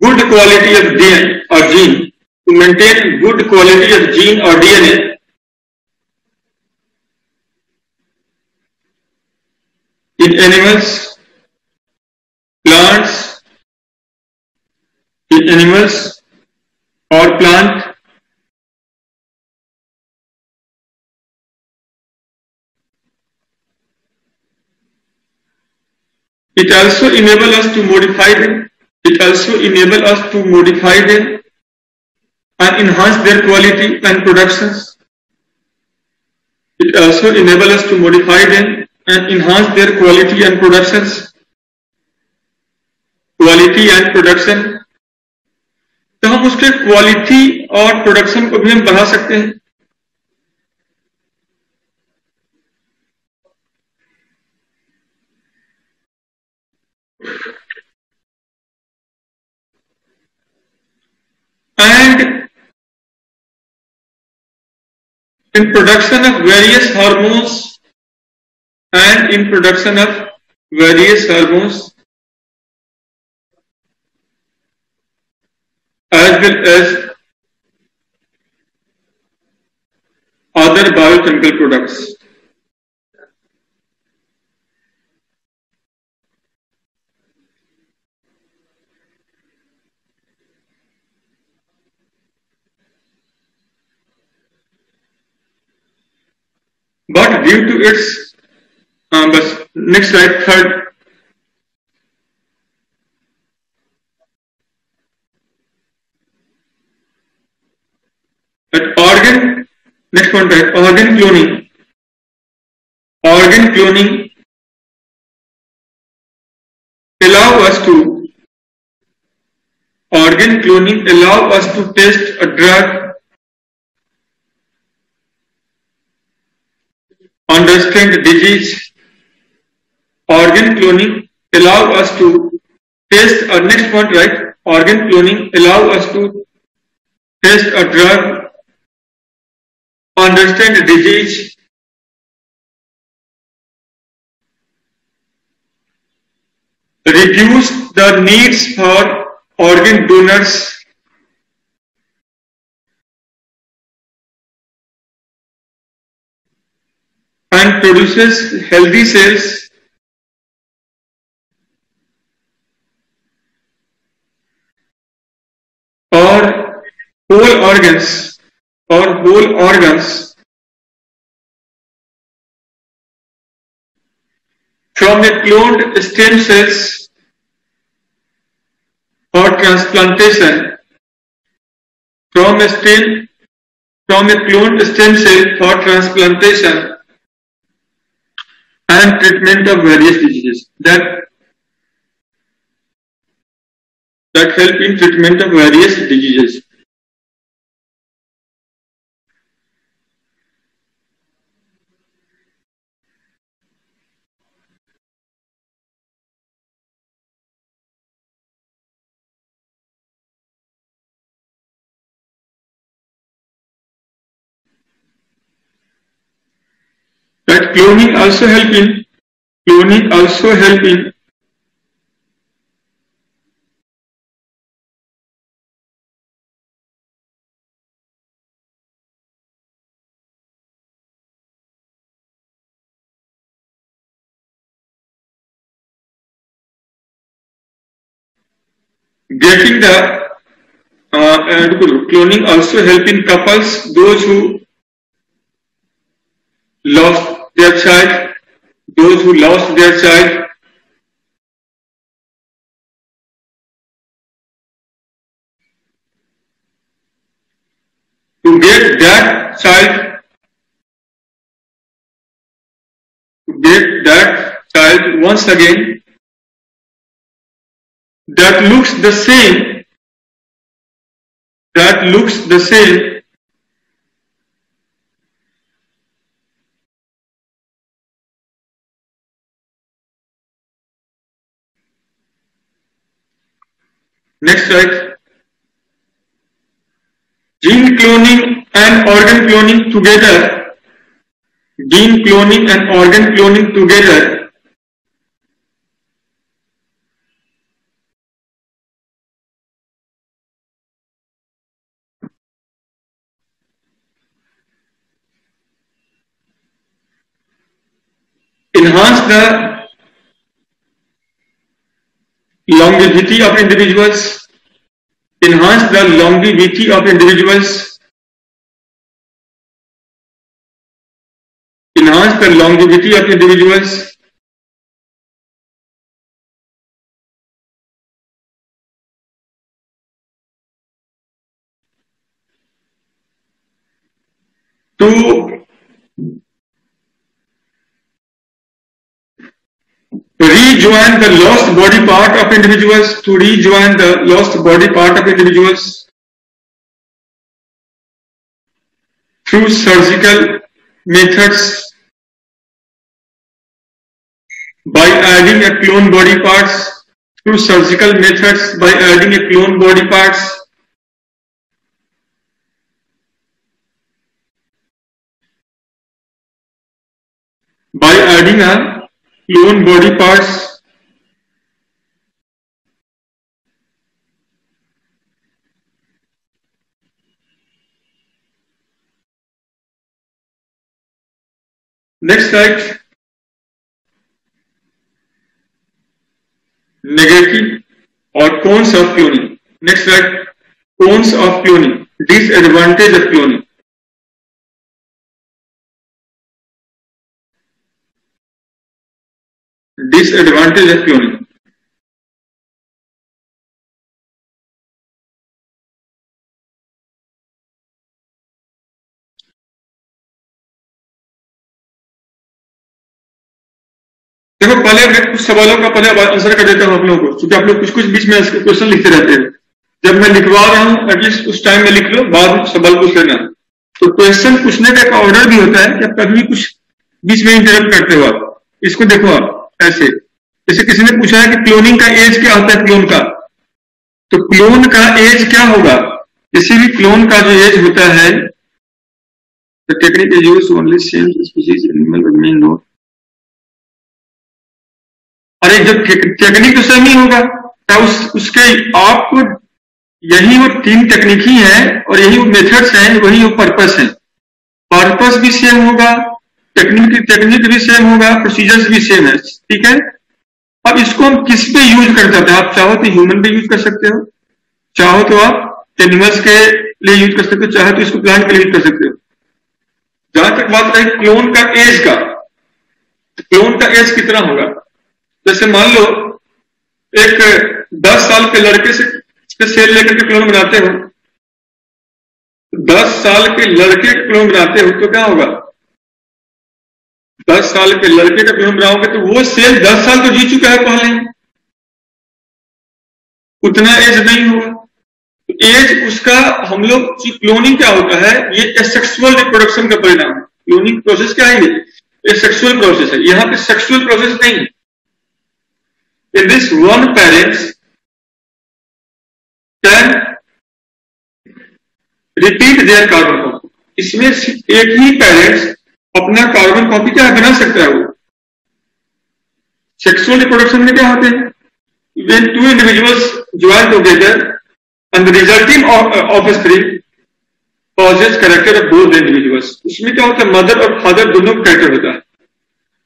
good quality of DNA or gene, to maintain good quality of gene or DNA in animals, plants, in animals or plant, it also enables us to modify them. It also enables us to modify them and enhance their quality and productions. It also enables us to modify them and enhance their quality and productions. Quality and production. तो हम उसके quality और production को भी हम बढ़ा सकते हैं। And in production of various hormones and in production of various hormones as well as other biochemical products. But due to its next slide, third. At organ, next one, right? Organ cloning. Organ cloning allow us to test a drug, understand disease. Organ cloning allow us to test next one, right? Organ cloning allow us to test a drug, understand disease, reduce the needs for organ donors, and produces healthy cells or whole organs from a cloned stem cells for transplantation, from a cloned stem cell for transplantation and treatment of various diseases that help in treatment of various diseases. But cloning also help in getting the cloning also help in couples, those who lost their child, to get that child once again that looks the same. Next slide. Gene cloning and organ cloning together. Enhance the longevity of individuals. To rejoin the lost body part of individuals, through surgical methods by adding a clone body parts, through surgical methods by adding a clone body parts, by adding a clone body parts, next slide, negative or cons of cloning. Next slide, cons of cloning, disadvantage of cloning. Disadvantage of cloning. देखो पहले मैं कुछ सवालों का पहले answer कर देता हूं आप लोगों को, क्योंकि आप लोग कुछ कुछ बीच में क्वेश्चन लिखते रहते हैं। जब मैं लिखवा रहा हूं एटलीस्ट उस टाइम में लिख लो, बाद में सवाल पूछ लेना। तो क्वेश्चन पूछने का एक ऑर्डर भी होता है कि आप कभी भी कुछ बीच में इंटरप्ट करते हो। आप इसको देखो, आप ऐसे जैसे किसी ने पूछा है कि क्लोनिंग का एज क्या होता है क्लोन का, तो क्लोन का एज क्या होगा? किसी भी क्लोन का जो एज होता है, the technique is used only same species animal remain no। अरे जब टेक्निक तो सेम ही होगा क्या उसके आपको यही वो 3 टेक्निक ही है और यही वो मेथड्स हैं, वही वो पर्पस है। पर्पस भी सेम होगा, टेक्निक भी सेम होगा, प्रोसीजर्स भी सेम है, ठीक है। अब इसको हम किस पे यूज कर सकते हैं? आप चाहो तो ह्यूमन पे यूज कर सकते हो, चाहो तो आप एनिमल्स के लिए यूज कर सकते हो, चाहे तो इसको प्लांट के लिए यूज कर सकते हो। जहां तक बात रही क्लोन का एज का, तो क्लोन का एज कितना होगा? जैसे मान लो एक 10 साल के लड़के से सेल लेकर के क्लोन बनाते हो, 10 साल के लड़के का क्लोन बनाते हो तो क्या होगा? 10 साल के लड़के का क्लोन बनाओगे तो वो सेल 10 साल तो जी चुका है पहले, उतना एज नहीं होगा। तो एज उसका, हम लोग क्लोनिंग क्या होता है, ये एसेक्सुअल रिप्रोडक्शन का परिणाम है। क्लोनिंग प्रोसेस क्या है? ये सेक्सुअल प्रोसेस है। यहां पे सेक्सुअल प्रोसेस नहीं है। In this one parents can repeat their carbon copy। इसमें एक ही पेरेंट्स अपना कार्बन कॉपी क्या बना सकता है। वो सेक्सुअल रिप्रोडक्शन में क्या होते हैं? When 2 individuals join together and the resulting offspring possess character of both individuals। इसमें क्या होता है? मदर और फादर दोनों का कैरेक्टर होता है।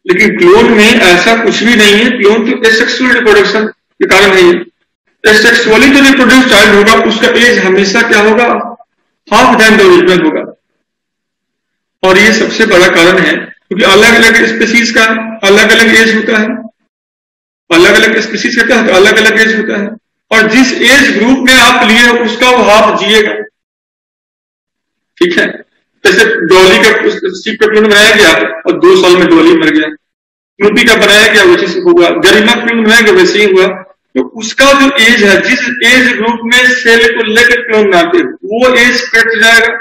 लेकिन क्लोन में ऐसा कुछ भी नहीं है। क्लोन तो एसेक्सुअल रिप्रोडक्शन के कारण नहीं है। एसेक्सुअली जो रिप्रोड्यूस चाइल्ड होगा उसका एज हमेशा क्या होगा? हाफ देन द ओरिजिनल होगा। और ये सबसे बड़ा कारण है क्योंकि अलग अलग स्पीसीज का अलग अलग एज होता है, अलग अलग स्पीसीज का क्या होता है? अलग अलग एज होता है। और जिस एज ग्रुप में आप लिए हो उसका वो हाफ जिएगा, ठीक है। जैसे डॉली का सीप का क्लोन बनाया गया और 2 साल में डॉली मर गया। स्नूपी का बनाया गया वैसे से हुआ, गरिमा क्लोन बनाया गया वैसे ही हुआ। तो उसका जो एज है, जिस एज ग्रुप में सेल को लेकर क्लोन बनाते हैं वो एज कट जाएगा।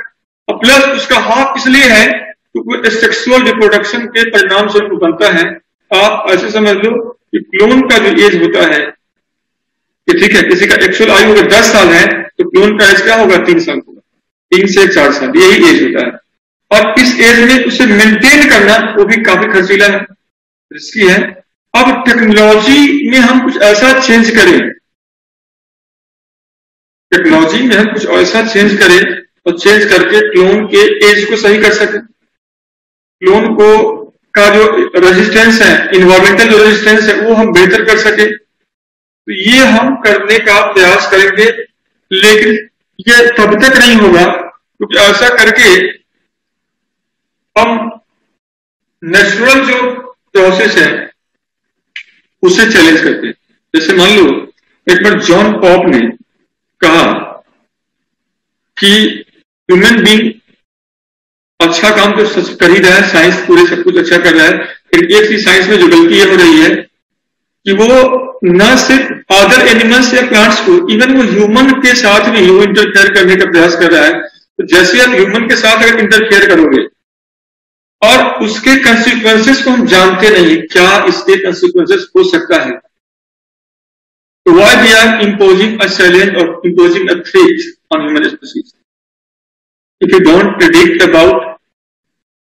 और प्लस उसका हाफ इसलिए है क्योंकि सेक्सुअल रिप्रोडक्शन के परिणाम से बनता है। आप ऐसे समझ लो कि क्लोन का जो एज होता है, ठीक है, किसी का एक्चुअल आयु अगर 10 साल है तो क्लोन का एज क्या होगा? 3 साल होगा, 3 से 4 साल, यही एज होता है। और इस एज में उसे मेंटेन करना वो भी काफी खर्चीला है, रिस्की है। अब टेक्नोलॉजी में हम कुछ ऐसा चेंज करें, टेक्नोलॉजी में हम कुछ ऐसा चेंज करें और चेंज करके क्लोन के एज को सही कर सकें। क्लोन को का जो रेजिस्टेंस है, इन्वायरमेंटल जो रेजिस्टेंस है वो हम बेहतर कर सके, तो ये हम करने का प्रयास करेंगे। लेकिन ये तब तक नहीं होगा क्योंकि ऐसा करके हम नेचुरल जो प्रोसेस है उसे चैलेंज करते हैं। जैसे मान लो एक बार जॉन पॉप ने कहा कि ह्यूमन बीइंग अच्छा काम तो सच कर ही रहा है, साइंस पूरे सब कुछ अच्छा कर रहा है, लेकिन एक चीज साइंस में जो गलती हो रही है कि वो न सिर्फ अदर एनिमल्स या प्लांट्स को, इवन वो ह्यूमन के साथ भी वो इंटरफेयर करने का प्रयास कर रहा है। तो जैसे आप ह्यूमन के साथ अगर इंटरफेयर करोगे और उसके कंसिक्वेंसेस को हम जानते नहीं, क्या इसके कंसिक्वेंसेस हो सकता है, तो why we are imposing a challenge or imposing a threat on human species? If you don't predict about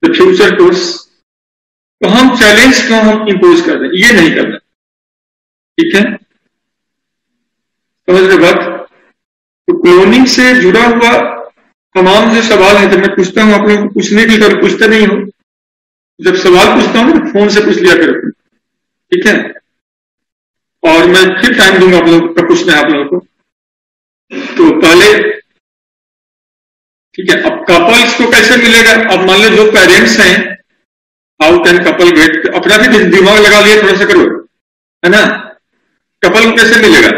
the future course, तो हम चैलेंज क्यों हम इंपोज कर रहे हैं? ये नहीं करना, ठीक है? समझ रहे बात? तो क्लोनिंग से जुड़ा हुआ तमाम जो सवाल है, जब मैं पूछता हूं आप लोग पूछने के लिए पूछते नहीं हो, जब सवाल पूछता हूं तो फोन से पूछ लिया करो, ठीक है? और मैं फिर टाइम दूंगा आप लोग का पूछना है आप लोगों को। तो पहले ठीक है, अब कपल्स को कैसे मिलेगा? अब मान लो जो पेरेंट्स हैं, हाउ कैन कपल गेट, अपना भी दिमाग लगा लिया थोड़ा सा करो, है ना? कपल को कैसे मिलेगा?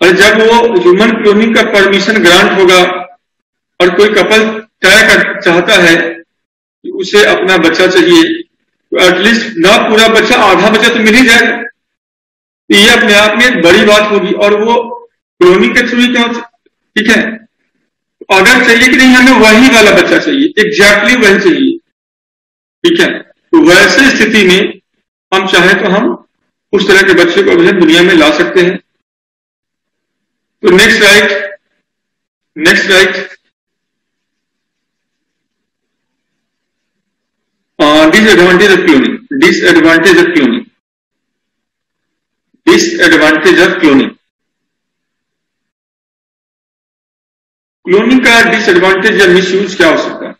और जब वो ह्यूमन क्लोनिंग का परमिशन ग्रांट होगा और कोई कपल चाहता है कि उसे अपना बच्चा चाहिए, तो एटलीस्ट ना पूरा बच्चा, आधा बच्चा तो मिल ही जाएगा। तो ये अपने आप में एक बड़ी बात होगी, और वो क्लोनिंग के थ्रू ही क्या, ठीक है? अगर चाहिए कि नहीं हमें वही वाला बच्चा चाहिए, एग्जैक्टली वही चाहिए, ठीक है? तो वैसे स्थिति में हम चाहे तो हम उस तरह के बच्चे को दुनिया में ला सकते हैं। तो next right, disadvantage of cloning, disadvantage of cloning, disadvantage of cloning. Cloning का डिसएडवांटेज या मिसयूज क्या हो सकता है?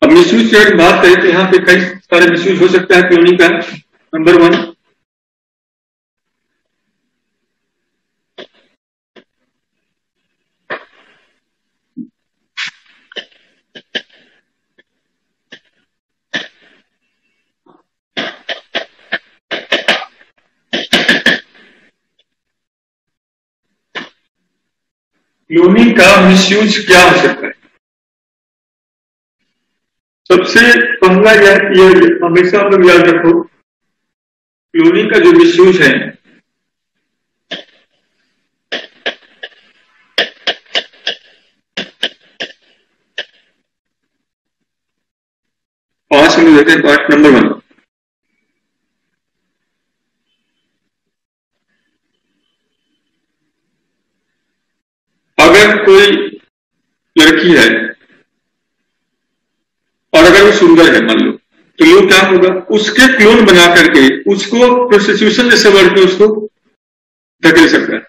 अब मिसयूज की अगर बात करें तो यहां पे कई सारे मिसयूज हो सकता है क्लोनिंग का। नंबर 1, क्लोनिंग का मिसयूज क्या हो सकता है? सबसे पहला ये हमेशा हम लोग याद रखो, क्लोनिंग का जो मिसयूज है, आज हम देखते हैं पार्ट नंबर 1। अगर कोई लड़की है और अगर वो सुंदर है मान लो, तो लोग क्या होगा, उसके क्लोन बना करके उसको प्रोस्टिट्यूशन जैसे वर्ड में उसको धकेल सकता है,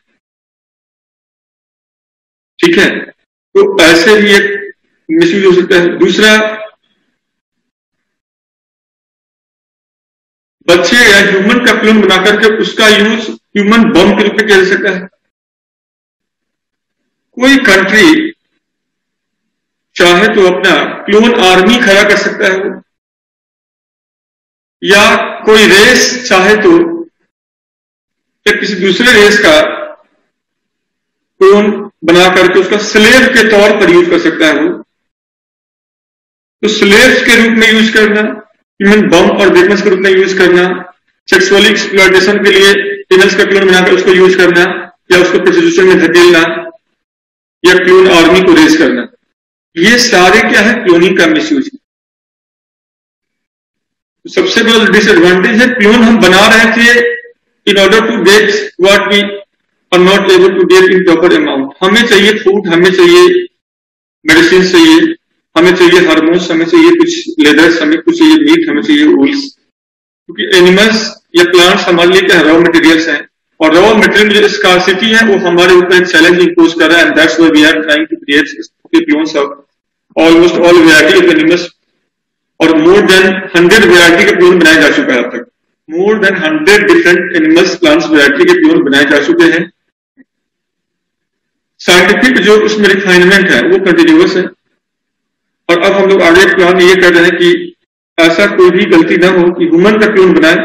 ठीक है? तो ऐसे भी एक मिसयूज हो सकता है। दूसरा, बच्चे या ह्यूमन का क्लोन बना करके उसका यूज ह्यूमन बम के रूप में किया जा सकता है। कोई कंट्री चाहे तो अपना क्लोन आर्मी खड़ा कर सकता है वो, या कोई रेस चाहे तो किसी दूसरे रेस का क्लोन बना करके उसका स्लेव के तौर पर यूज कर सकता है वो। तो स्लेव्स के रूप में यूज करना, ह्यूमन बम और वेपन्स के रूप में यूज करना, सेक्सुअली एक्सप्लॉयटेशन के लिए एनिमल्स का क्लोन बनाकर उसको यूज करना, या उसको प्रोस्टिट्यूशन में धकेलना, या क्लोन आर्मी को रेस करना, ये सारे क्या है, क्लोनिंग का मिसयूज। सबसे बड़ा डिसएडवांटेज है, क्लोन हम बना रहे थे in order to get what we are not able to get in proper amount. हमें चाहिए फूड, हमें चाहिए मेडिसिन चाहिए, हमें चाहिए हार्मोन्स, हमें चाहिए कुछ लेदर्स, हमें कुछ चाहिए मीट, हमें चाहिए वूल्स, क्योंकि एनिमल्स या प्लांट्स हमारे लिए क्या रॉ मटेरियल्स हैं, और रॉ मटेरियल जो स्कार्सिटी है वो हमारे ऊपर एक चैलेंज इंपोज कर रहा है, and that's why we are trying to create clones of almost all variety of animals, और मोर देन 100 वैरायटी के क्लोन बनाए जा चुका है अब तक। More than 100 different animals plants variety के क्लोन बनाए जा चुके हैं। साइंटिफिक जो उसमें रिफाइनमेंट है वो कंटिन्यूअस है, और अब हम लोग आगे प्लान ये कर रहे हैं कि ऐसा कोई भी गलती ना हो कि ह्यूमन का क्लोन बनाए।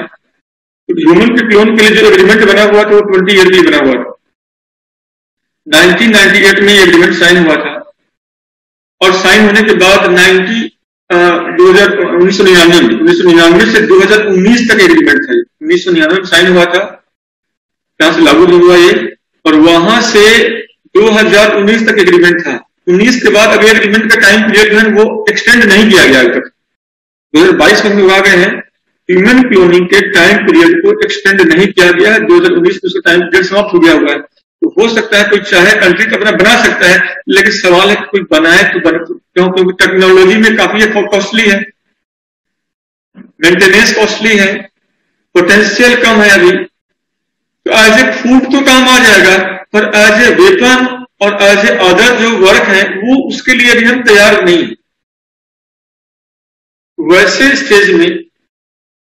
तो ह्यूमन के क्लोन के लिए जो एग्रीमेंट बना हुआ था वो 20 ईयर के लिए बना हुआ था। 1998 में ये एग्रीमेंट साइन हुआ था, और साइन होने के बाद 1999 से 2019 तक एग्रीमेंट था। 1999 में साइन हुआ था, यहां से लागू नहीं हुआ ये, और वहां से 2019 तक एग्रीमेंट था। 2019 के बाद अभी एग्रीमेंट का टाइम पीरियड जो है वो एक्सटेंड नहीं किया गया अभी तक। 2022 में हम लोग आ गए हैं, ह्यूमन क्लोनिंग के टाइम पीरियड को एक्सटेंड नहीं किया गया है। 2019 में उसका टाइम पीरियड समाप्त हो गया हुआ है। तो हो सकता है कोई चाहे कंट्री अपना बना सकता है, लेकिन सवाल है कि कोई बनाए तो क्यों? क्योंकि टेक्नोलॉजी में काफी कॉस्टली है, मेंटेनेंस कॉस्टली है, पोटेंशियल कम है अभी। तो एज ए फूड तो काम आ जाएगा, पर एज ए वेपन और एज ए अदर जो वर्क है वो उसके लिए अभी हम तैयार नहीं। वैसे स्टेज में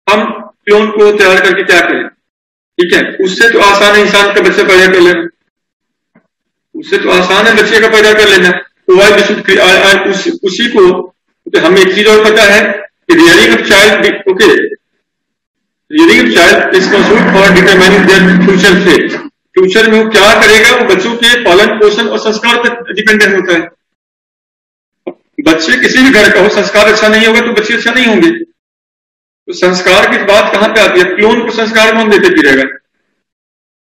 हम क्लोन को तैयार करके क्या करें? ठीक है, उससे तो आसान है इंसान का बच्चा पैदा कर लेना, उससे तो आसान है बच्चे का पैदा कर लेना। तो वाई उसी को तो हमें एक चीज और पता है कि rearing of child, okay, rearing of child is concerned for determining their future fate. Future में वो क्या करेगा वो बच्चों के पालन पोषण और संस्कार पर डिपेंडेंट होता है। बच्चे किसी भी घर का हो, संस्कार अच्छा नहीं होगा तो बच्चे अच्छा नहीं होंगे। तो संस्कार की बात कहां पे आती है? क्लोन को संस्कार कौन देते फिरेगा?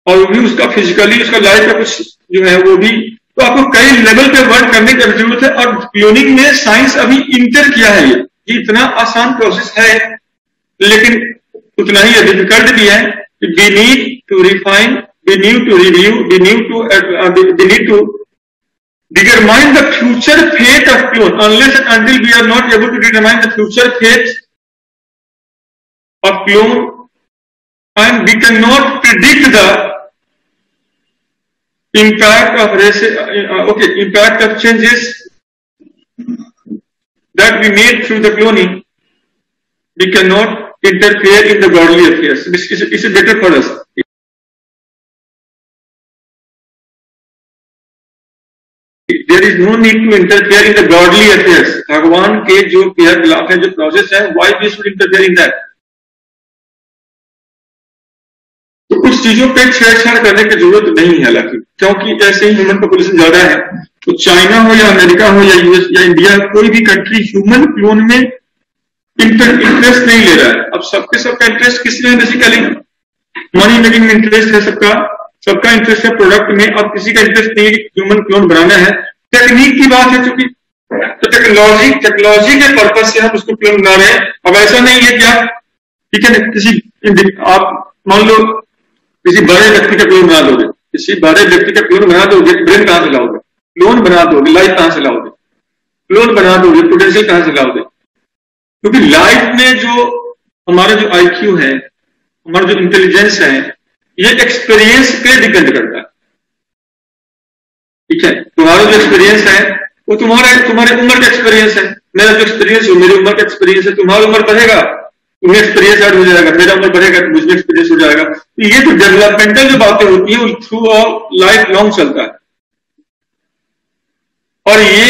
और वो भी उसका फिजिकली उसका लाइफ का कुछ जो है वो भी। तो आपको कई लेवल पे वर्क करने की जरूरत है, और क्लोनिंग में साइंस अभी इंटर किया है। ये इतना आसान प्रोसेस है, लेकिन उतना ही डिफिकल्ट भी है। We need to refine, we need to review, we need to determine the future fate of clone. Unless and until we are not able to determine the future fate of clone, and we cannot predict the impact of impact of changes that we made through the cloning, we cannot interfere in the godly affairs. This is better for us. There is no need to interfere in the godly affairs. भगवान के जो क्रियाकलाप है, जो process है, why we should interfere in that? तो कुछ चीजों पे छेड़छाड़ करने की जरूरत नहीं है, हालांकि क्योंकि ऐसे ही ह्यूमन पॉपुलेशन ज्यादा है। तो चाइना हो या अमेरिका हो या यूएस या इंडिया, कोई भी कंट्री ह्यूमन क्लोन में इंटरेस्ट नहीं ले रहा है। अब सबका इंटरेस्ट किसमें है? बेसिकली मनी मेकिंग में इंटरेस्ट है सबका इंटरेस्ट है प्रोडक्ट में। अब किसी का इंटरेस्ट नहीं है कि ह्यूमन क्लोन बनाना है। टेक्निक की बात है, चूंकि तो टेक्नोलॉजी के पर्पज से हम उसको क्लोन बना रहे हैं। अब ऐसा नहीं है क्या, ठीक है ना, आप मान लो किसी बड़े व्यक्ति का क्लोन बना दोगे, किसी बड़े व्यक्ति का क्लोन बना दोगे, ब्रेन कहां से लाओगे? क्लोन बना दोगे, लाइफ कहां से लाओगे? क्लोन बना दोगे, पोटेंशियल कहां से लाओगे? क्योंकि लाइफ में जो हमारा जो IQ है, हमारा जो इंटेलिजेंस है, ये एक्सपीरियंस पे डिपेंड करता है। ठीक है, तुम्हारा जो एक्सपीरियंस है वो तुम्हारे उम्र का एक्सपीरियंस है। मेरा जो एक्सपीरियंस है मेरी उम्र का एक्सपीरियंस है। तुम्हारा उम्र बढ़ेगा, तुम्हें एक्सपीरियंस ऐड हो जाएगा, मेरा उम्र बढ़ेगा तो मुझे एक्सपीरियंस हो जाएगा। तो ये तो डेवलपमेंटल जो बातें होती है वो थ्रू ऑल लाइफ लॉन्ग चलता है। और ये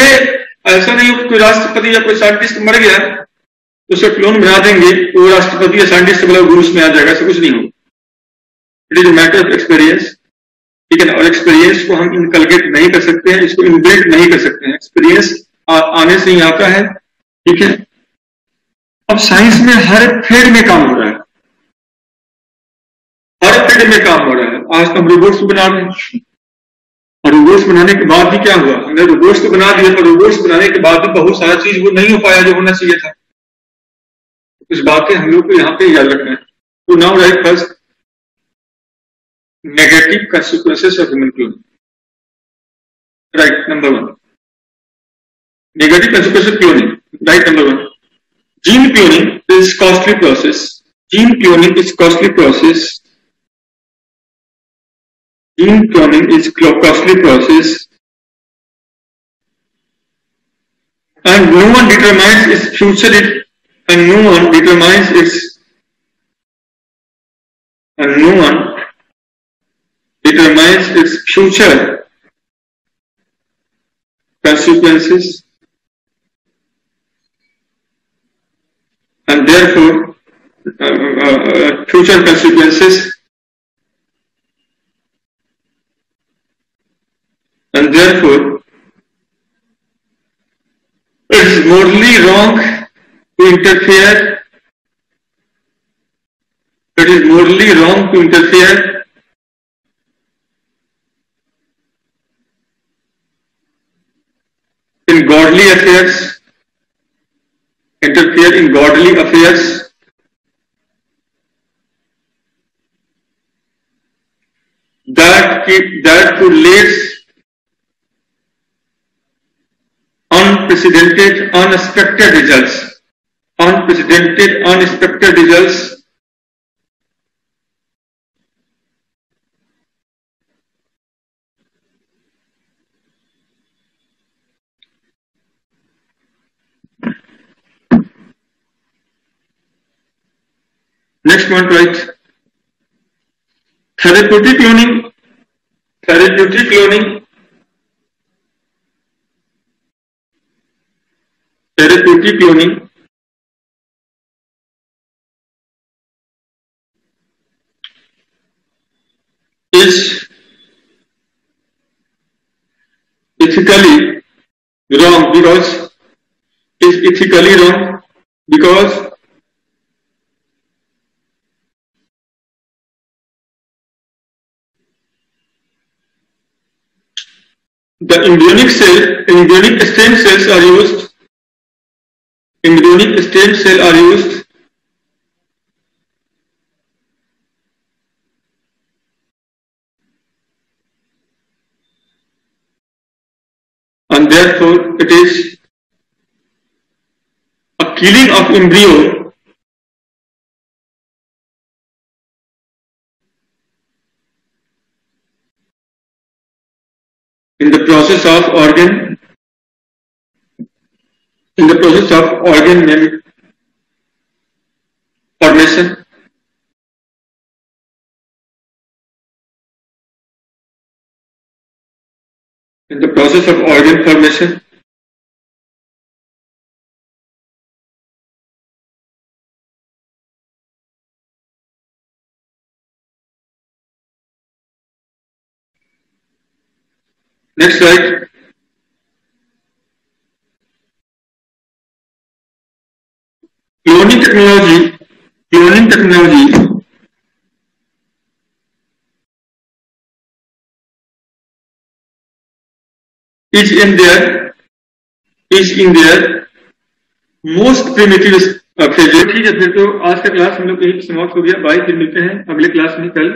ऐसा नहीं कोई राष्ट्रपति या कोई साइंटिस्ट मर गया तो उसे क्लोन बना देंगे तो राष्ट्रपति या साइंटिस्ट से मतलब गुरुस में आ जाएगा, ऐसा कुछ नहीं होगा। It is matter of experience, ठीक है ना। और एक्सपीरियंस को हम इनकलकेट नहीं कर सकते हैं, इसको इनबिल्ट नहीं कर सकते हैं। एक्सपीरियंस आने से ही आता है, ठीक है। अब साइंस में हर फील्ड में काम हो रहा है, हर फील्ड में काम हो रहा है। आज हम रोबोट्स बना रहे हैं, और रोबोट्स बनाने के बाद भी क्या हुआ? हमने रोबोट्स तो बना दिया, पर रोबोट्स बनाने के बाद भी बहुत सारा चीज वो नहीं हो पाया जो होना चाहिए था। कुछ बातें हम लोग को यहाँ पे याद रखना है। तो now right first negative consequences of human cloning. Right, number 1. Negative consequences of cloning. Right, number 1. Gene cloning is costly process. Gene cloning is costly process. Gene cloning is costly process, and no one determines its future. And no one determines its. And no one determines its future consequences, and therefore future consequences, and therefore it is morally wrong to interfere. It is morally wrong to interfere godly affairs, interfere in godly affairs, that could lead unprecedented, unexpected results. Unprecedented, unexpected results. Next one, right? Therapeutic cloning. Therapeutic cloning. Therapeutic cloning is ethically wrong because the embryonic stem cells are used. Embryonic stem cells are used and therefore it is a killing of embryo in the process of organ formation. In the process of organ formation. Next slide. Cloning technology is in their most primitive phase. ठीक है, फिर तो आज का class हम लोग यही समाप्त हो गया। बाय, फिर मिलते हैं अगले क्लास में कल।